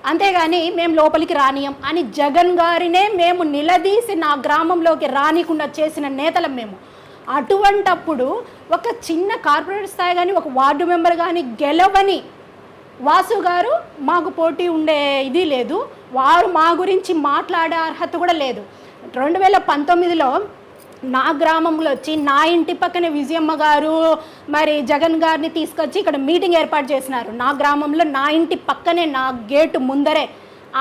అంతేగాని మేము లోపలికి రానియం అని జగన్ గారినే మేము నిలదీసి నా గ్రామంలోకి రానికుండా చేసిన నేతలం మేము. అటువంటప్పుడు ఒక చిన్న కార్పొరేట్ స్థాయి కానీ ఒక వార్డు మెంబర్ కానీ గెలవని వాసు గారు మాకు పోటీ ఉండే ఇది లేదు, వారు మా గురించి మాట్లాడే అర్హత కూడా లేదు. 2019లో నా గ్రామంలో వచ్చి నా ఇంటి పక్కనే విజయమ్మ గారు మరి జగన్ గారిని తీసుకొచ్చి ఇక్కడ మీటింగ్ ఏర్పాటు చేసినారు. నా గ్రామంలో నా ఇంటి పక్కనే నా గేటు ముందరే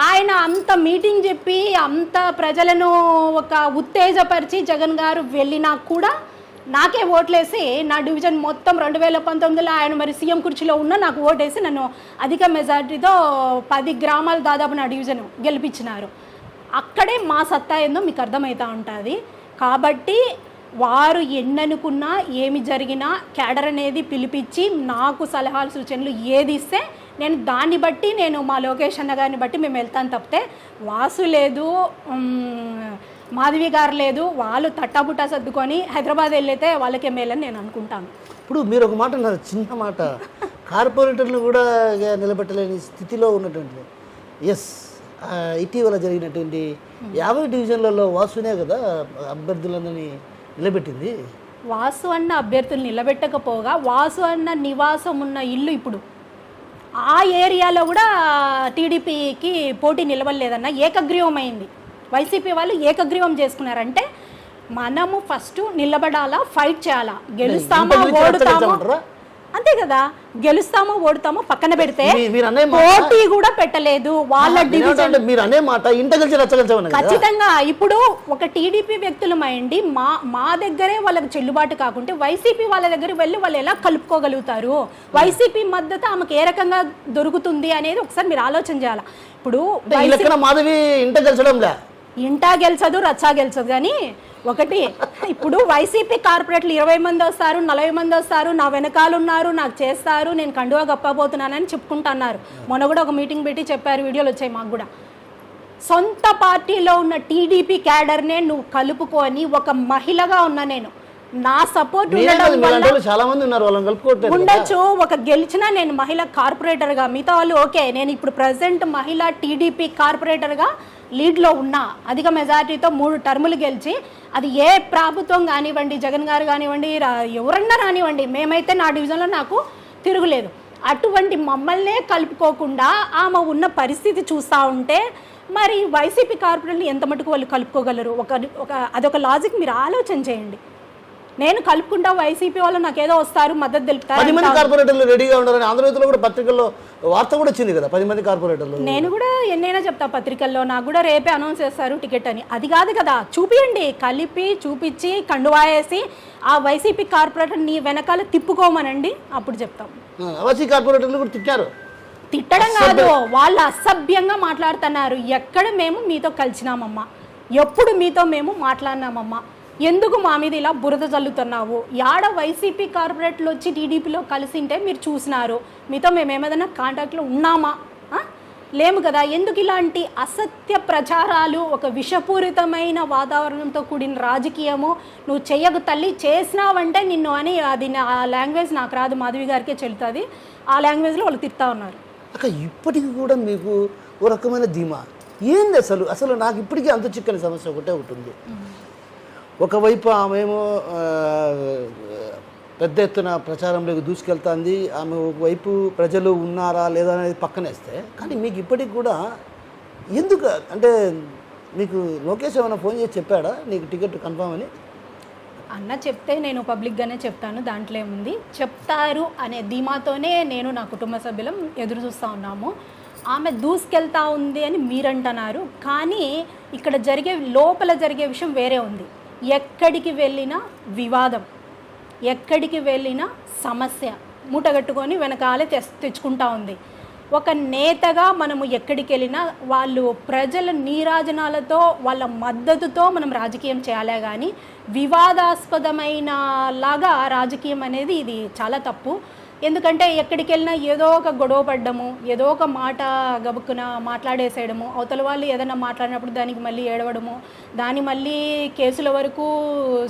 ఆయన అంత మీటింగ్ చెప్పి అంత ప్రజలను ఒక ఉత్తేజపరిచి జగన్ గారు వెళ్ళినా కూడా నాకే ఓట్లేసి నా డివిజన్ మొత్తం 2019లో ఆయన మరి సీఎం కుర్చీలో ఉన్న నాకు ఓటేసి నన్ను అధిక మెజార్టీతో 10 గ్రామాలు దాదాపు నా డివిజన్ గెలిపించినారు. అక్కడే మా సత్తా ఏందో మీకు అర్థమవుతూ ఉంటుంది. కాబట్టి వారు ఎన్ననుకున్నా ఏమి జరిగినా క్యాడర్ అనేది పిలిపించి నాకు సలహాలు సూచనలు ఏది ఇస్తే నేను దాన్ని బట్టి నేను మా లోకేష్ అన్న గారిని బట్టి మేము వెళ్తాను తప్పితే వాసు లేదు మాధవి గారు లేదు, వాళ్ళు తట్టాబుట్టా సర్దుకొని హైదరాబాద్ వెళ్ళితే వాళ్ళకే మేలని నేను అనుకుంటాను. ఇప్పుడు మీరు ఒక మాట అన్నారు, చిన్న మాట, కార్పొరేటర్లు కూడా నిలబెట్టలేని స్థితిలో ఉన్నటువంటి ఇటీవల జరిగినటువంటి 50 డివిజన్లలో వాసునే కదా అభ్యర్థులందరినీ నిలబెట్టింది. వాసు అన్న అభ్యర్థులు నిలబెట్టకపోగా వాసు అన్న నివాసం ఉన్న ఇల్లు ఇప్పుడు ఆ ఏరియాలో కూడా టీడీపీకి పోటీ నిలవలేదన్న ఏకగ్రీవం అయింది. వైసీపీ వాళ్ళు ఏకగ్రీవం చేసుకున్నారంటే మనము ఫస్ట్ నిలబడాలా, ఫైట్ చేయాలా, గెలుస్తామా ఓడుతామా అంతే కదా, గెలుస్తామో ఓడుతామో పక్కన పెడితే పోటీ కూడా పెట్టలేదు వాళ్ళ డివిజన్. ఖచ్చితంగా ఇప్పుడు ఒక టీడీపీ వ్యక్తులు మైండి మా దగ్గరే వాళ్ళకి చెల్లుబాటు కాకుంటే వైసీపీ వాళ్ళ దగ్గర వెళ్ళి వాళ్ళు ఎలా కలుపుకోగలుగుతారు, వైసీపీ మద్దతు ఆమెకు ఏ రకంగా దొరుకుతుంది అనేది ఒకసారి మీరు ఆలోచన చేయాలి. ఇప్పుడు ఇంటా గెలిచదు రచ్చా గెలిచదు కానీ ఒకటి, ఇప్పుడు వైసీపీ కార్పొరేట్లు 20 మంది వస్తారు, 40 మంది వస్తారు, నా వెనకాల ఉన్నారు, నాకు చేస్తారు, నేను కండువా గప్పబోతున్నానని చెప్పుకుంటున్నారు. మొన్న కూడా ఒక మీటింగ్ పెట్టి చెప్పారు, వీడియోలు వచ్చాయి మాకు కూడా. సొంత పార్టీలో ఉన్న టీడీపీ క్యాడర్నే నువ్వు కలుపుకొని ఒక మహిళగా ఉన్నా నేను నా సపోర్ట్ ఉండొచ్చు, ఒక గెలిచినా నేను మహిళా కార్పొరేటర్గా, మిగతా వాళ్ళు ఓకే నేను ఇప్పుడు ప్రజెంట్ మహిళా టీడీపీ కార్పొరేటర్గా లీడ్లో ఉన్నా అధిక మెజారిటీతో 3 టర్ములు గెలిచి అది ఏ ప్రభుత్వం కానివ్వండి, జగన్ గారు కానివ్వండి, ఎవరన్నా రానివ్వండి, మేమైతే నా డివిజన్లో నాకు తిరుగులేదు. అటువంటి మమ్మల్నే కలుపుకోకుండా ఆమె ఉన్న పరిస్థితి చూస్తూ ఉంటే మరి వైసీపీ కార్పొరేటర్లు ఎంత మటుకు వాళ్ళు కలుపుకోగలరు? అదొక లాజిక్ మీరు ఆలోచన చేయండి. నేను కలుపుకుంటా, వైసీపీ వాళ్ళు నాకేదో వస్తారు, మద్దతు తెలుపుతారు. 10 మంది కార్పొరేటర్లు రెడీగా ఉన్నారని ఆంధ్రజ్యోతిలో కూడా పత్రికల్లో వార్త కూడా వచ్చింది కదా, 10 మంది కార్పొరేటర్లు. నేను కూడా ఎన్నైనా చెప్తా పత్రికల్లో, నాకు కూడా రేపే అనౌన్స్ చేస్తారు టికెట్ అని. అది కాదు కదా, చూపియండి, కలిపి చూపించి కండువాయేసి ఆ వైసీపీ కార్పొరేటర్ నీ వెనకాల తిప్పుకోమనండి, అప్పుడు చెప్తాం. వైసీపీ కార్పొరేటర్లు కూడా తిట్టారు. తిట్టడం కాదు, వాళ్ళు అసభ్యంగా మాట్లాడుతున్నారు. ఎక్కడ మేము మీతో కలిసినామమ్మా, ఎప్పుడు మీతో మేము మాట్లాడినామమ్మా, ఎందుకు మా మీద ఇలా బురద చల్లుతున్నావు? యాడ వైసీపీ కార్పొరేట్లు వచ్చి టీడీపీలో కలిసింటే మీరు చూసినారు, మీతో మేము ఏమైనా కాంటాక్ట్లో ఉన్నామా? లేము కదా. ఎందుకు ఇలాంటి అసత్య ప్రచారాలు, ఒక విషపూరితమైన వాతావరణంతో కూడిన రాజకీయము నువ్వు చెయ్యకు తల్లి, చేసినావంటే నిన్ను అని, అది ఆ లాంగ్వేజ్ నాకు రాదు, మాధవి గారికే చెల్లుతుంది, ఆ లాంగ్వేజ్లో వాళ్ళు తిడతా ఉన్నారు. అక్క ఇప్పటికి కూడా మీకు ఓ రకమైన ధీమా ఏంది? అసలు నాకు ఇప్పటికీ అంత చిక్కని సమస్య ఒకటే ఉంటుంది. ఒకవైపు ఆమెమో పెద్ద ఎత్తున ప్రచారంలోకి దూసుకెళ్తుంది, ఆమె ఒకవైపు ప్రజలు ఉన్నారా లేదా అనేది పక్కనేస్తే, కానీ మీకు ఇప్పటికి కూడా ఎందుకు అంటే మీకు లోకేష్ ఏమైనా ఫోన్ చేసి చెప్పాడా నీకు టికెట్ కన్ఫామ్ అని? అన్న చెప్తే నేను పబ్లిక్గానే చెప్తాను, దాంట్లో ఏముంది, చెప్తారు అనే ధీమాతోనే నేను నా కుటుంబ సభ్యులం ఎదురు చూస్తూ ఉన్నాము. ఆమె దూసుకెళ్తా ఉంది అని మీరంటున్నారు, కానీ ఇక్కడ లోపల జరిగే విషయం వేరే ఉంది. ఎక్కడికి వెళ్ళినా వివాదం, ఎక్కడికి వెళ్ళినా సమస్య మూటగట్టుకొని వెనకాలే తెచ్చుకుంటా ఉంది. ఒక నేతగా మనము ఎక్కడికి వెళ్ళినా వాళ్ళు ప్రజల నీరాజనాలతో, వాళ్ళ మద్దతుతో మనం రాజకీయం చేయాలే కానీ వివాదాస్పదమైన లాగా రాజకీయం అనేది ఇది చాలా తప్పు. ఎందుకంటే ఎక్కడికి వెళ్ళినా ఏదో ఒక గొడవ పడ్డము, ఏదో ఒక మాట గబుక్కున మాట్లాడేసేయడము, అవతల వాళ్ళు ఏదైనా మాట్లాడినప్పుడు దానికి మళ్ళీ ఏడవడము, దాని మళ్ళీ కేసుల వరకు,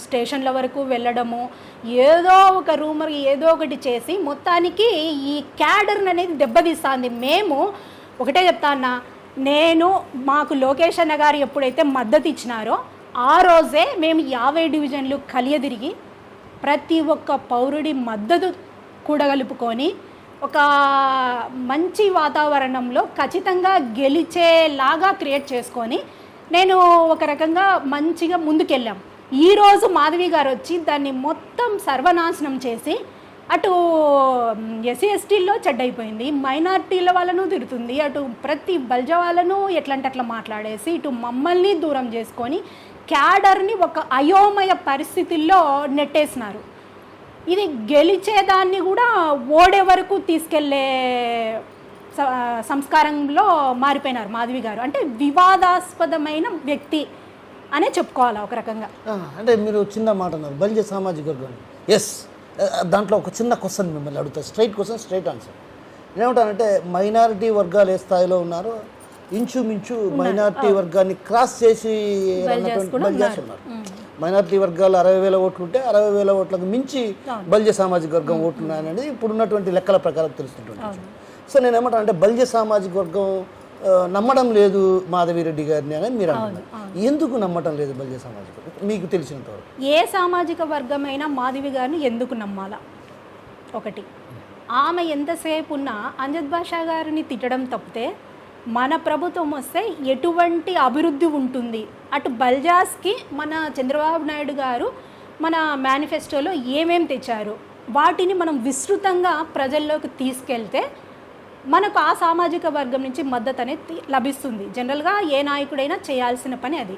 స్టేషన్ల వరకు వెళ్ళడము, ఏదో ఒక రూమర్ ఏదో ఒకటి చేసి మొత్తానికి ఈ క్యాడర్ని అనేది దెబ్బతీస్తుంది. మేము ఒకటే చెప్తా అన్నా, మాకు లోకేష్ అన్న గారు ఎప్పుడైతే మద్దతు ఇచ్చినారో ఆ రోజే మేము 50 డివిజన్లు కలియదిరిగి ప్రతి ఒక్క పౌరుడి మద్దతు కూడగలుపుకొని ఒక మంచి వాతావరణంలో ఖచ్చితంగా గెలిచేలాగా క్రియేట్ చేసుకొని నేను ఒక రకంగా మంచిగా ముందుకెళ్ళాం. ఈరోజు మాధవి గారు వచ్చి దాన్ని మొత్తం సర్వనాశనం చేసి అటు ఎస్సీ ఎస్టీల్లో చెడ్డైపోయింది, మైనార్టీల వాళ్ళను తిడుతుంది, అటు ప్రతి బల్జ వాళ్ళను ఎట్లంటే అట్లా మాట్లాడేసి ఇటు మమ్మల్ని దూరం చేసుకొని క్యాడర్ని ఒక అయోమయ పరిస్థితుల్లో నెట్టేసినారు. ఇది గెలిచేదాన్ని కూడా ఓడే వరకు తీసుకెళ్లే సంస్కారంలో మారిపోయినారు మాధవి గారు. అంటే వివాదాస్పదమైన వ్యక్తి అనే చెప్పుకోవాలి ఒక రకంగా. అంటే మీరు చిన్న మాట అన్నారు బలిజ సామాజిక వర్గం. ఎస్, దాంట్లో ఒక చిన్న క్వశ్చన్ మిమ్మల్ని అడుగుతా, స్ట్రైట్ క్వశ్చన్, స్ట్రైట్ ఆన్సర్. నేనేమంటానంటే మైనారిటీ వర్గాలు ఏ స్థాయిలో ఉన్నారో ఇంచుమించు మైనారిటీ వర్గాన్ని క్రాస్ చేసి ఉన్నారు. మైనారిటీ వర్గాలు 60,000 ఓట్లు ఉంటే 60,000 ఓట్లకు మించి బలిజ సామాజిక వర్గం ఓట్లు ఉన్నాయనేది ఇప్పుడున్నటువంటి లెక్కల ప్రకారం తెలుస్తుంటుంది. సో నేను ఏమంటాను అంటే బలిజ సామాజిక వర్గం నమ్మడం లేదు మాధవిరెడ్డి గారిని అని మీరు అంటున్నారు. ఎందుకు నమ్మటం లేదు బలిజ సామాజిక వర్గం మీకు తెలిసినంతవరకు? ఏ సామాజిక వర్గమైనా మాధవి గారిని ఎందుకు నమ్మాలా? ఒకటి, ఆమె ఎంతసేపు ఉన్నా అంజద్ బాషా గారిని తిట్టడం తప్పితే మన ప్రభుత్వం వస్తే ఎటువంటి అభివృద్ధి ఉంటుంది, అటు బల్జాస్కి మన చంద్రబాబు నాయుడు గారు మన మేనిఫెస్టోలో ఏమేం తెచ్చారు వాటిని మనం విస్తృతంగా ప్రజల్లోకి తీసుకెళ్తే మనకు ఆ సామాజిక వర్గం నుంచి మద్దతు అనేది లభిస్తుంది. జనరల్గా ఏ నాయకుడైనా చేయాల్సిన పని అది.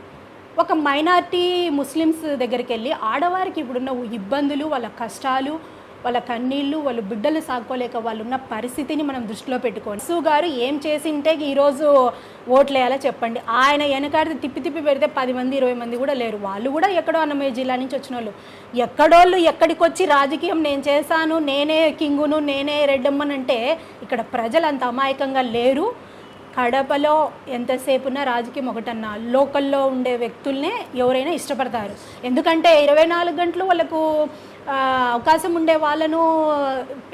ఒక మైనారిటీ ముస్లిమ్స్ దగ్గరికి వెళ్ళి ఆడవారికి ఇప్పుడున్న ఇబ్బందులు, వాళ్ళ కష్టాలు, వాళ్ళ కన్నీళ్ళు, వాళ్ళు బిడ్డలు సాగుకోలేక వాళ్ళు ఉన్న పరిస్థితిని మనం దృష్టిలో పెట్టుకోండి. సు గారు ఏం చేసింటే ఈరోజు ఓట్లు వేయాలో చెప్పండి. ఆయన వెనకాడితే తిప్పి పెడితే 10 మంది 20 మంది కూడా లేరు. వాళ్ళు కూడా ఎక్కడో అన్నమయ్య జిల్లా నుంచి వచ్చిన వాళ్ళు, ఎక్కడోళ్ళు ఎక్కడికి వచ్చి రాజకీయం నేను చేశాను, నేనే కింగును, నేనే రెడ్డమ్మనంటే ఇక్కడ ప్రజలు అంత అమాయకంగా లేరు. కడపలో ఎంతసేపున్నా రాజకీయం ఒకటన్నా, లోకల్లో ఉండే వ్యక్తుల్నే ఎవరైనా ఇష్టపడతారు. ఎందుకంటే 24 గంటలు వాళ్ళకు అవకాశం ఉండే వాళ్ళను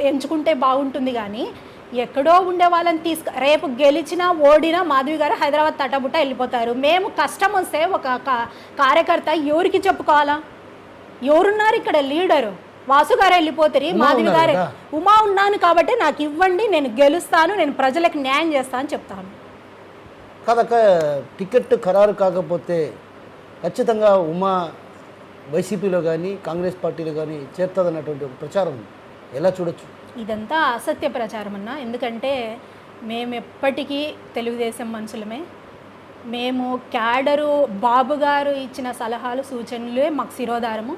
ఎంచుకుంటే బాగుంటుంది. కానీ ఎక్కడో ఉండే వాళ్ళని రేపు గెలిచినా ఓడినా మాధవి గారు హైదరాబాద్ తటబుట్ట వెళ్ళిపోతారు. మేము కష్టం వస్తే ఒక కార్యకర్త ఎవరికి చెప్పుకోవాలా? ఎవరున్నారు ఇక్కడ లీడరు? వాసు గారు వెళ్ళిపోతారు, మాధవి గారే. ఉమా ఉన్నాను కాబట్టి నాకు ఇవ్వండి, నేను గెలుస్తాను, నేను ప్రజలకు న్యాయం చేస్తాను అని చెప్తాను. కాదక్క, టికెట్ ఖరారు కాకపోతే ఖచ్చితంగా ఉమా వైసీపీలో కానీ కాంగ్రెస్ పార్టీలో కానీ చేరుతుందన్నటువంటి ఒక ప్రచారం ఎలా చూడొచ్చు? ఇదంతా అసత్య ప్రచారం అన్న. ఎందుకంటే మేము ఎప్పటికీ తెలుగుదేశం మనుషులమే. మేము క్యాడరు బాబు గారు ఇచ్చిన సలహాలు సూచనలే మాకు శిరోధారము.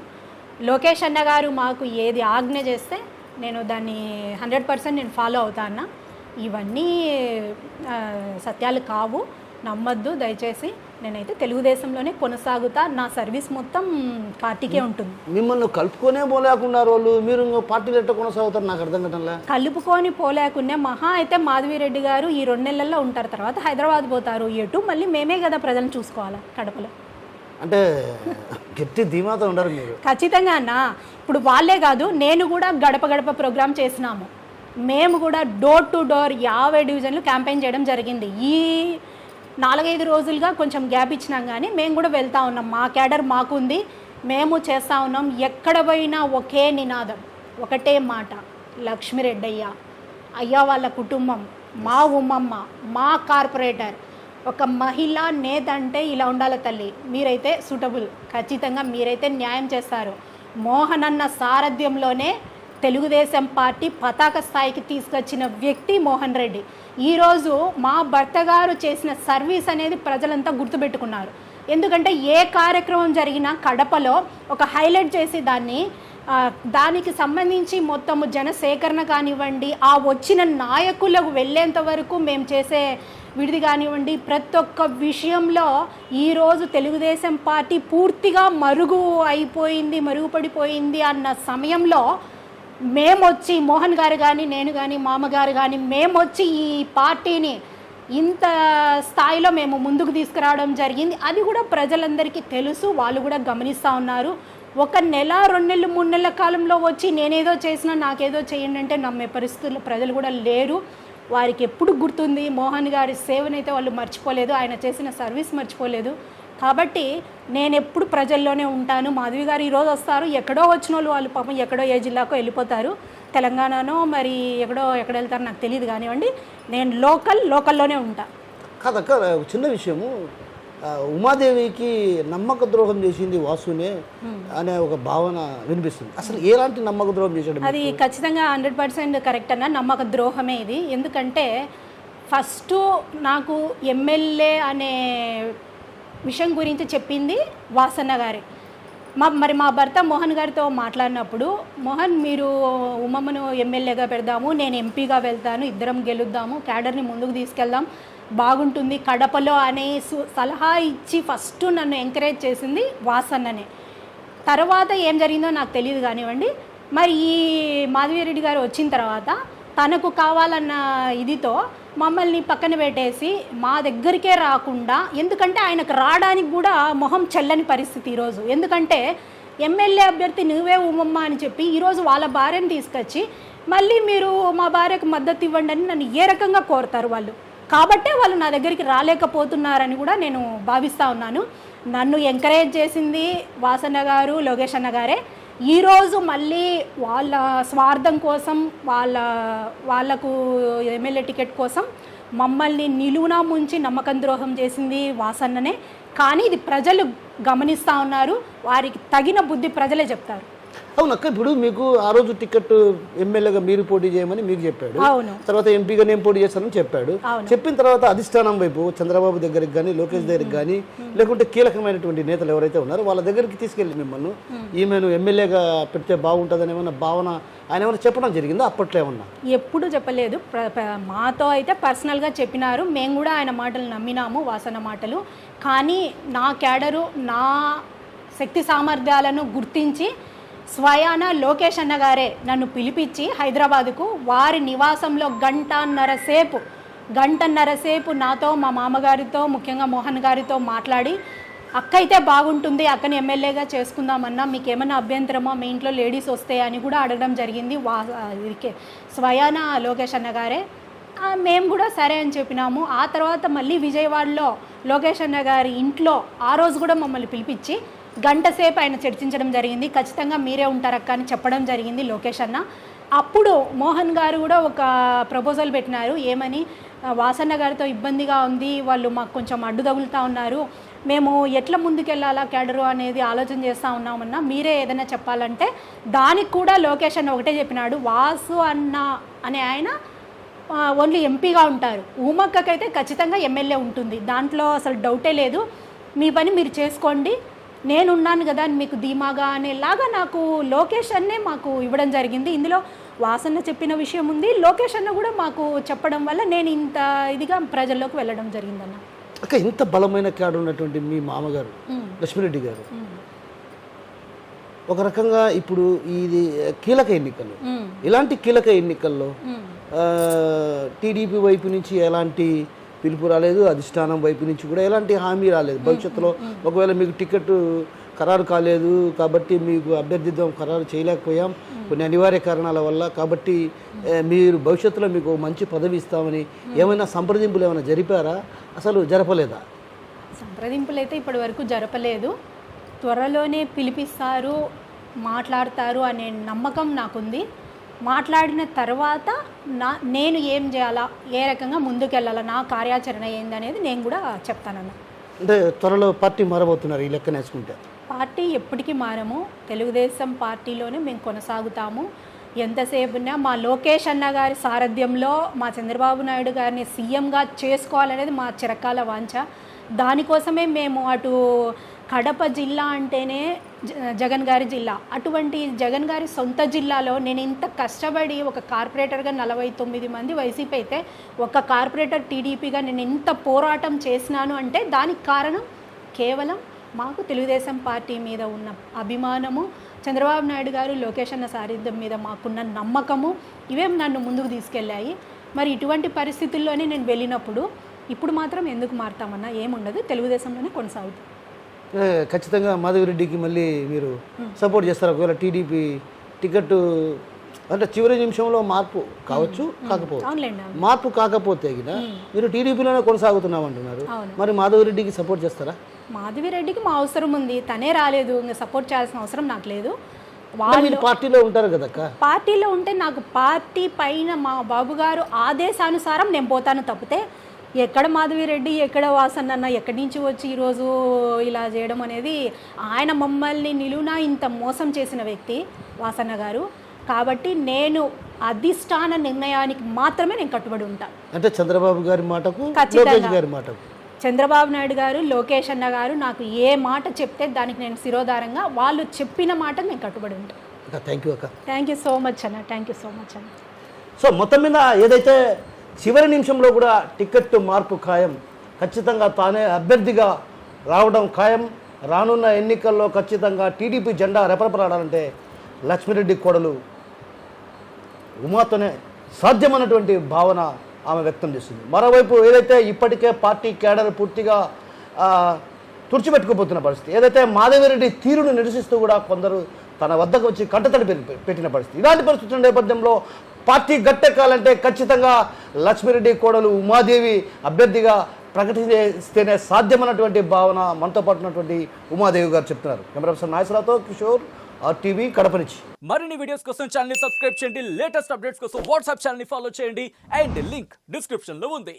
లోకేష్ అన్న గారు మాకు ఏది ఆజ్ఞ చేస్తే నేను దాన్ని 100% నేను ఫాలో అవుతాను. ఇవన్నీ సత్యాలు కావు, నమ్మద్దు దయచేసి. నేనైతే తెలుగుదేశంలోనే కొనసాగుతా. నా సర్వీస్ మొత్తం పార్టీకే ఉంటుంది. మిమ్మల్ని కలుపుకొనే పోలేకున్నారు వాళ్ళు, మీరు పార్టీలు ఎట్లా కొనసాగుతారు నాకు అర్థం కావట్లే. కలుపుకొని పోలేకునే మహా అయితే మాధవిరెడ్డి గారు ఈ 2 నెలల్లో ఉంటారు, తర్వాత హైదరాబాద్ పోతారు. ఎటు మళ్ళీ మేమే కదా ప్రజలను చూసుకోవాలా కడపలో. అంటే గట్టి ధీమాతో ఉండరు మీరు? ఖచ్చితంగా అన్న. ఇప్పుడు వాళ్ళే కాదు, నేను కూడా గడప గడప ప్రోగ్రామ్ చేసినాము. మేము కూడా డోర్ టు డోర్ 50 డివిజన్లు క్యాంపెయిన్ చేయడం జరిగింది. ఈ 4-5 రోజులుగా కొంచెం గ్యాప్ ఇచ్చినాం, కానీ మేము కూడా వెళ్తూ ఉన్నాం. మా క్యాడర్ మాకుంది, మేము చేస్తూ ఉన్నాం. ఎక్కడ పోయినా ఒకే నినాదం, ఒకటే మాట, లక్ష్మిరెడ్డయ్య అయ్యా వాళ్ళ కుటుంబం, మా ఉమ్మమ్మ, మా కార్పొరేటర్, ఒక మహిళా నేత అంటే ఇలా ఉండాలి తల్లి. మీరైతే సూటబుల్, ఖచ్చితంగా మీరైతే న్యాయం చేస్తారు. మోహన్ అన్న సారథ్యంలోనే తెలుగుదేశం పార్టీ పతాక స్థాయికి తీసుకొచ్చిన వ్యక్తి మోహన్ రెడ్డి. ఈరోజు మా భర్త గారు చేసిన సర్వీస్ అనేది ప్రజలంతా గుర్తుపెట్టుకున్నారు. ఎందుకంటే ఏ కార్యక్రమం జరిగినా కడపలో ఒక హైలైట్ చేసి దానికి సంబంధించి మొత్తము జనసేకరణ కానివ్వండి, ఆ వచ్చిన నాయకులకు వెళ్ళేంత వరకు మేము చేసే విడిది కానివ్వండి, ప్రతి ఒక్క విషయంలో ఈరోజు తెలుగుదేశం పార్టీ పూర్తిగా మరుగుపడిపోయింది అన్న సమయంలో మేమొచ్చి, మోహన్ గారు కానీ, నేను కానీ, మామగారు కానీ, మేమొచ్చి ఈ పార్టీని ఇంత స్థాయిలో మేము ముందుకు తీసుకురావడం జరిగింది. అది కూడా ప్రజలందరికీ తెలుసు, వాళ్ళు కూడా గమనిస్తూ ఉన్నారు. 1 నెల, 2 నెలలు, 3 నెలల కాలంలో వచ్చి నేనేదో చేసినా నాకేదో చేయండి అంటే నమ్మే పరిస్థితుల్లో ప్రజలు కూడా లేరు. వారికి ఎప్పుడు గుర్తుంది, మోహన్ గారి సేవనైతే వాళ్ళు మర్చిపోలేదు, ఆయన చేసిన సర్వీస్ మర్చిపోలేదు. కాబట్టి నేను ఎప్పుడు ప్రజల్లోనే ఉంటాను. మాధవి గారు ఈరోజు వస్తారు, ఎక్కడో వచ్చిన వాళ్ళు పాపం ఎక్కడో ఏ జిల్లాకో వెళ్ళిపోతారు, తెలంగాణనో మరి ఎక్కడ వెళ్తారో నాకు తెలియదు కానివ్వండి. నేను లోకల్లోనే ఉంటా. కాదక్క, చిన్న విషయము, ఉమాదేవికి నమ్మక ద్రోహం చేసింది వాసునే అనే ఒక భావన వినిపిస్తుంది. అసలు ఎలాంటి నమ్మక ద్రోహం చేశాడు? అది ఖచ్చితంగా 100% కరెక్ట్ అన్న, నమ్మక ద్రోహమే ఇది. ఎందుకంటే ఫస్ట్ నాకు ఎమ్మెల్యే అనే విషయం గురించి చెప్పింది వాసన్న గారే. మా భర్త మోహన్ గారితో మాట్లాడినప్పుడు, మోహన్ మీరు ఉమ్మమ్మను ఎమ్మెల్యేగా పెడదాము, నేను ఎంపీగా వెళ్తాను, ఇద్దరం గెలుద్దాము, క్యాడర్ని ముందుకు తీసుకెళ్దాం, బాగుంటుంది కడపలో అనే సలహా ఇచ్చి ఫస్ట్ నన్ను ఎంకరేజ్ చేసింది వాసన్ననే. తర్వాత ఏం జరిగిందో నాకు తెలియదు కానివ్వండి. మరి ఈ మాధవిరెడ్డి గారు వచ్చిన తర్వాత తనకు కావాలన్న ఇదితో మమ్మల్ని పక్కన పెట్టేసి మా దగ్గరికే రాకుండా, ఎందుకంటే ఆయనకు రావడానికి కూడా మొహం చెల్లని పరిస్థితి ఈరోజు. ఎందుకంటే ఎమ్మెల్యే అభ్యర్థి నువ్వే ఉమ్మమ్మ అని చెప్పి ఈరోజు వాళ్ళ భార్యను తీసుకొచ్చి మళ్ళీ మీరు మా భార్యకు మద్దతు ఇవ్వండి అని నన్ను ఏ రకంగా కోరుతారు వాళ్ళు. కాబట్టే వాళ్ళు నా దగ్గరికి రాలేకపోతున్నారని కూడా నేను భావిస్తూ ఉన్నాను. నన్ను ఎంకరేజ్ చేసింది వాసన్న గారు, లోకేష్ అన్న గారే. ఈరోజు మళ్ళీ వాళ్ళ స్వార్థం కోసం, వాళ్ళకు ఎమ్మెల్యే టికెట్ కోసం మమ్మల్ని నిలువునా ముంచి నమ్మకం ద్రోహం చేసింది వాసన్ననే. కానీ ఇది ప్రజలు గమనిస్తూ ఉన్నారు, వారికి తగిన బుద్ధి ప్రజలే చెప్తారు. అవునక్క, ఇప్పుడు మీకు ఆ రోజు టికెట్ ఎమ్మెల్యేగా మీరు పోటీ చేయమని మీకు చెప్పాడు, తర్వాత ఎంపీగా నేను పోటీ చేస్తానని చెప్పాడు. చెప్పిన తర్వాత అధిష్టానం వైపు చంద్రబాబు దగ్గరికి కానీ, లోకేష్ దగ్గరికి కానీ, లేకుంటే కీలకమైనటువంటి నేతలు ఎవరైతే ఉన్నారో వాళ్ళ దగ్గరికి తీసుకెళ్ళి మిమ్మల్ని ఈమెను ఎమ్మెల్యేగా పెడితే బాగుంటుందని ఏమన్నా భావన ఆయన ఏమైనా చెప్పడం జరిగిందా అప్పట్లో? ఏమన్నా ఎప్పుడు చెప్పలేదు. మాతో అయితే పర్సనల్గా చెప్పినారు, మేము కూడా ఆయన మాటలు నమ్మినాము, వాసన మాటలు. కానీ నా క్యాడరు నా శక్తి సామర్థ్యాలను గుర్తించి స్వయాన లోకేష్ అన్న గారే నన్ను పిలిపించి హైదరాబాదుకు వారి నివాసంలో గంటన్నర సేపు నాతో, మా మామగారితో, ముఖ్యంగా మోహన్ గారితో మాట్లాడి, అక్క అయితే బాగుంటుంది, అక్కని ఎమ్మెల్యేగా చేసుకుందామన్నా, మీకు ఏమైనా అభ్యంతరమా, మీ ఇంట్లో లేడీస్ వస్తే అని కూడా అడగడం జరిగింది. స్వయాన లోకేష్ అన్న గారే మేము కూడా సరే అని చెప్పినాము. ఆ తర్వాత మళ్ళీ విజయవాడలో లోకేష్ అన్న గారి ఇంట్లో ఆ రోజు కూడా మమ్మల్ని పిలిపించి గంట సేపు ఆయన చర్చించడం జరిగింది. ఖచ్చితంగా మీరే ఉంటారక్క అని చెప్పడం జరిగింది లోకేష్ అన్న. అప్పుడు మోహన్ గారు కూడా ఒక ప్రపోజల్ పెట్టినారు, ఏమని, వాసన్న గారితో ఇబ్బందిగా ఉంది, వాళ్ళు మాకు కొంచెం అడ్డు తగులుతూ ఉన్నారు, మేము ఎట్లా ముందుకెళ్ళాలా క్యాడరు అనేది ఆలోచన చేస్తూ ఉన్నామన్నా, మీరే ఏదైనా చెప్పాలంటే దానికి కూడా లోకేష్ అన్న ఒకటే చెప్పినాడు, వాసు అన్న అనే ఆయన ఓన్లీ ఎంపీగా ఉంటారు, ఊమక్కకైతే ఖచ్చితంగా ఎమ్మెల్యే ఉంటుంది, దాంట్లో అసలు డౌటే లేదు, మీ పని మీరు చేసుకోండి, నేనున్నాను కదా అని మీకు ధీమాగా అనేలాగా నాకు లోకేష్ అన్నే మాకు ఇవ్వడం జరిగింది. ఇందులో వాసన్న చెప్పిన విషయం ఉంది, లోకేష్ అన్న కూడా మాకు చెప్పడం వల్ల నేను ఇంత ఇదిగా ప్రజల్లోకి వెళ్ళడం జరిగిందన్న. అక్క, ఇంత బలమైన క్యాడర్ ఉన్నటువంటి మీ మామగారు లక్ష్మిరెడ్డి గారు ఒక రకంగా ఇప్పుడు ఇది కీలక ఎన్నికలు, ఇలాంటి కీలక ఎన్నికల్లో టీడీపీ వైపు నుంచి ఎలాంటి పిలుపు రాలేదు, అధిష్టానం వైపు నుంచి కూడా ఎలాంటి హామీ రాలేదు. భవిష్యత్తులో ఒకవేళ మీకు టికెట్ ఖరారు కాలేదు కాబట్టి మీకు అభ్యర్థిత్వం ఖరారు చేయలేకపోయాం కొన్ని అనివార్య కారణాల వల్ల, కాబట్టి మీరు భవిష్యత్తులో మీకు మంచి పదవి ఇస్తామని ఏమైనా సంప్రదింపులు ఏమైనా జరిపారా, అసలు జరపలేదా? సంప్రదింపులు అయితే ఇప్పటి వరకు జరపలేదు. త్వరలోనే పిలిపిస్తారు, మాట్లాడతారు అనే నమ్మకం నాకుంది. మాట్లాడిన తర్వాత నేను ఏం చేయాలా, ఏ రకంగా ముందుకెళ్ళాలా, నా కార్యాచరణ ఏందనేది నేను కూడా చెప్తానన్న. అంటే త్వరలో పార్టీ మారబోతున్నారు ఈ లెక్కన వేసుకుంటే? పార్టీ ఎప్పటికీ మారము, తెలుగుదేశం పార్టీలోనే మేము కొనసాగుతాము. ఎంతసేపు ఉన్నా మా లోకేష్ అన్న గారి సారథ్యంలో మా చంద్రబాబు నాయుడు గారిని సీఎంగా చేసుకోవాలనేది మా చిరకాల వాంఛ. దానికోసమే మేము అటు కడప జిల్లా అంటేనే జగన్ గారి జిల్లా, అటువంటి జగన్ గారి సొంత జిల్లాలో నేను ఇంత కష్టపడి ఒక కార్పొరేటర్గా 49 మంది వైసీపీ అయితే ఒక కార్పొరేటర్ టీడీపీగా నేను ఇంత పోరాటం చేసినాను అంటే దానికి కారణం కేవలం మాకు తెలుగుదేశం పార్టీ మీద ఉన్న అభిమానము, చంద్రబాబు నాయుడు గారు లోకేష్ అన్న సారథ్యం మీద మాకున్న నమ్మకము, ఇవే నన్ను ముందుకు తీసుకెళ్ళాయి. మరి ఇటువంటి పరిస్థితుల్లోనే నేను వెళ్ళినప్పుడు ఇప్పుడు మాత్రం ఎందుకు మారుతామన్నా, ఏముండదు, తెలుగుదేశంలోనే కొనసాగుతాం. ఖచ్చితంగా మాధవిరెడ్డికి మళ్ళీ మీరు సపోర్ట్ చేస్తారు ఒకవేళ టీడీపీ టికెట్ అంటే చివరి నిమిషంలో మార్పు కావచ్చు, కాకపోవచ్చు, మార్పు కాకపోతే మీరు టీడీపీలోనే కొనసాగుతున్నామంటున్నారు, మరి మాధవిరెడ్డికి సపోర్ట్ చేస్తారా? మాధవిరెడ్డికి మా అవసరం ఉంది, తనే రాలేదు, ఇంకా సపోర్ట్ చేయాల్సిన అవసరం నాకు లేదు. వాళ్ళు పార్టీలో ఉంటారు కదా, పార్టీలో ఉంటే నాకు పార్టీ పైన మా బాబు గారు ఆదేశానుసారం నేను పోతాను తప్పితే ఎక్కడ మాధవిరెడ్డి ఎక్కడ వాసన్న అన్న ఎక్కడి నుంచి వచ్చి ఈరోజు ఇలా చేయడం అనేది, ఆయన మమ్మల్ని నిలువునా ఇంత మోసం చేసిన వ్యక్తి వాసన్న గారు, కాబట్టి నేను అధిష్టాన నిర్ణయానికి మాత్రమే నేను కట్టుబడి ఉంటాను. అంటే చంద్రబాబు గారి మాటకు, లోకేష్ గారి మాటకు, చంద్రబాబు నాయుడు గారు లోకేష్ అన్న గారు నాకు ఏ మాట చెప్తే దానికి నేను శిరోధారంగా వాళ్ళు చెప్పిన మాట నేను కట్టుబడి ఉంటాను. థ్యాంక్ యూ అక్క. థ్యాంక్ యూ సో మచ్ అన్న, థ్యాంక్ యూ సో మచ్ అన్న. సో మొత్తం మీద ఏదైతే చివరి నిమిషంలో కూడా టికెట్ మార్పు ఖాయం, ఖచ్చితంగా తానే అభ్యర్థిగా రావడం ఖాయం, రానున్న ఎన్నికల్లో ఖచ్చితంగా టీడీపీ జెండా రెపరెపలాడాలంటే లక్ష్మిరెడ్డి కోడలు ఉమాతోనే సాధ్యమైనటువంటి భావన ఆమె వ్యక్తం చేస్తుంది. మరోవైపు ఏదైతే ఇప్పటికే పార్టీ క్యాడర్ పూర్తిగా తుడిచిపెట్టుకుపోతున్న పరిస్థితి, ఏదైతే మాధవిరెడ్డి తీరును నిరసిస్తూ కూడా కొందరు తన వద్దకు వచ్చి కంటతడి పెట్టిన పరిస్థితి, ఇలాంటి పరిస్థితుల నేపథ్యంలో పార్టీ గట్టెక్కాలంటే ఖచ్చితంగా లక్ష్మిరెడ్డి కోడలు ఉమాదేవి అభ్యర్థిగా ప్రకటిస్తేనే సాధ్యమైనటువంటి భావన మనతో పాటు ఉన్నటువంటి ఉమాదేవి గారు చెప్తున్నారు. కెమెరా పర్సన్ నాగేశ్వరరావుతో కిషోర్, RTV కడప నుంచి. మరిన్ని వీడియోస్ కోసం ఛానల్ ని సబ్స్క్రైబ్ చేయండి, లేటెస్ట్ అప్డేట్స్ కోసం వాట్సాప్ ఛానల్ ని ఫాలో చేయండి, అండ్ లింక్ డిస్క్రిప్షన్ లో ఉంది.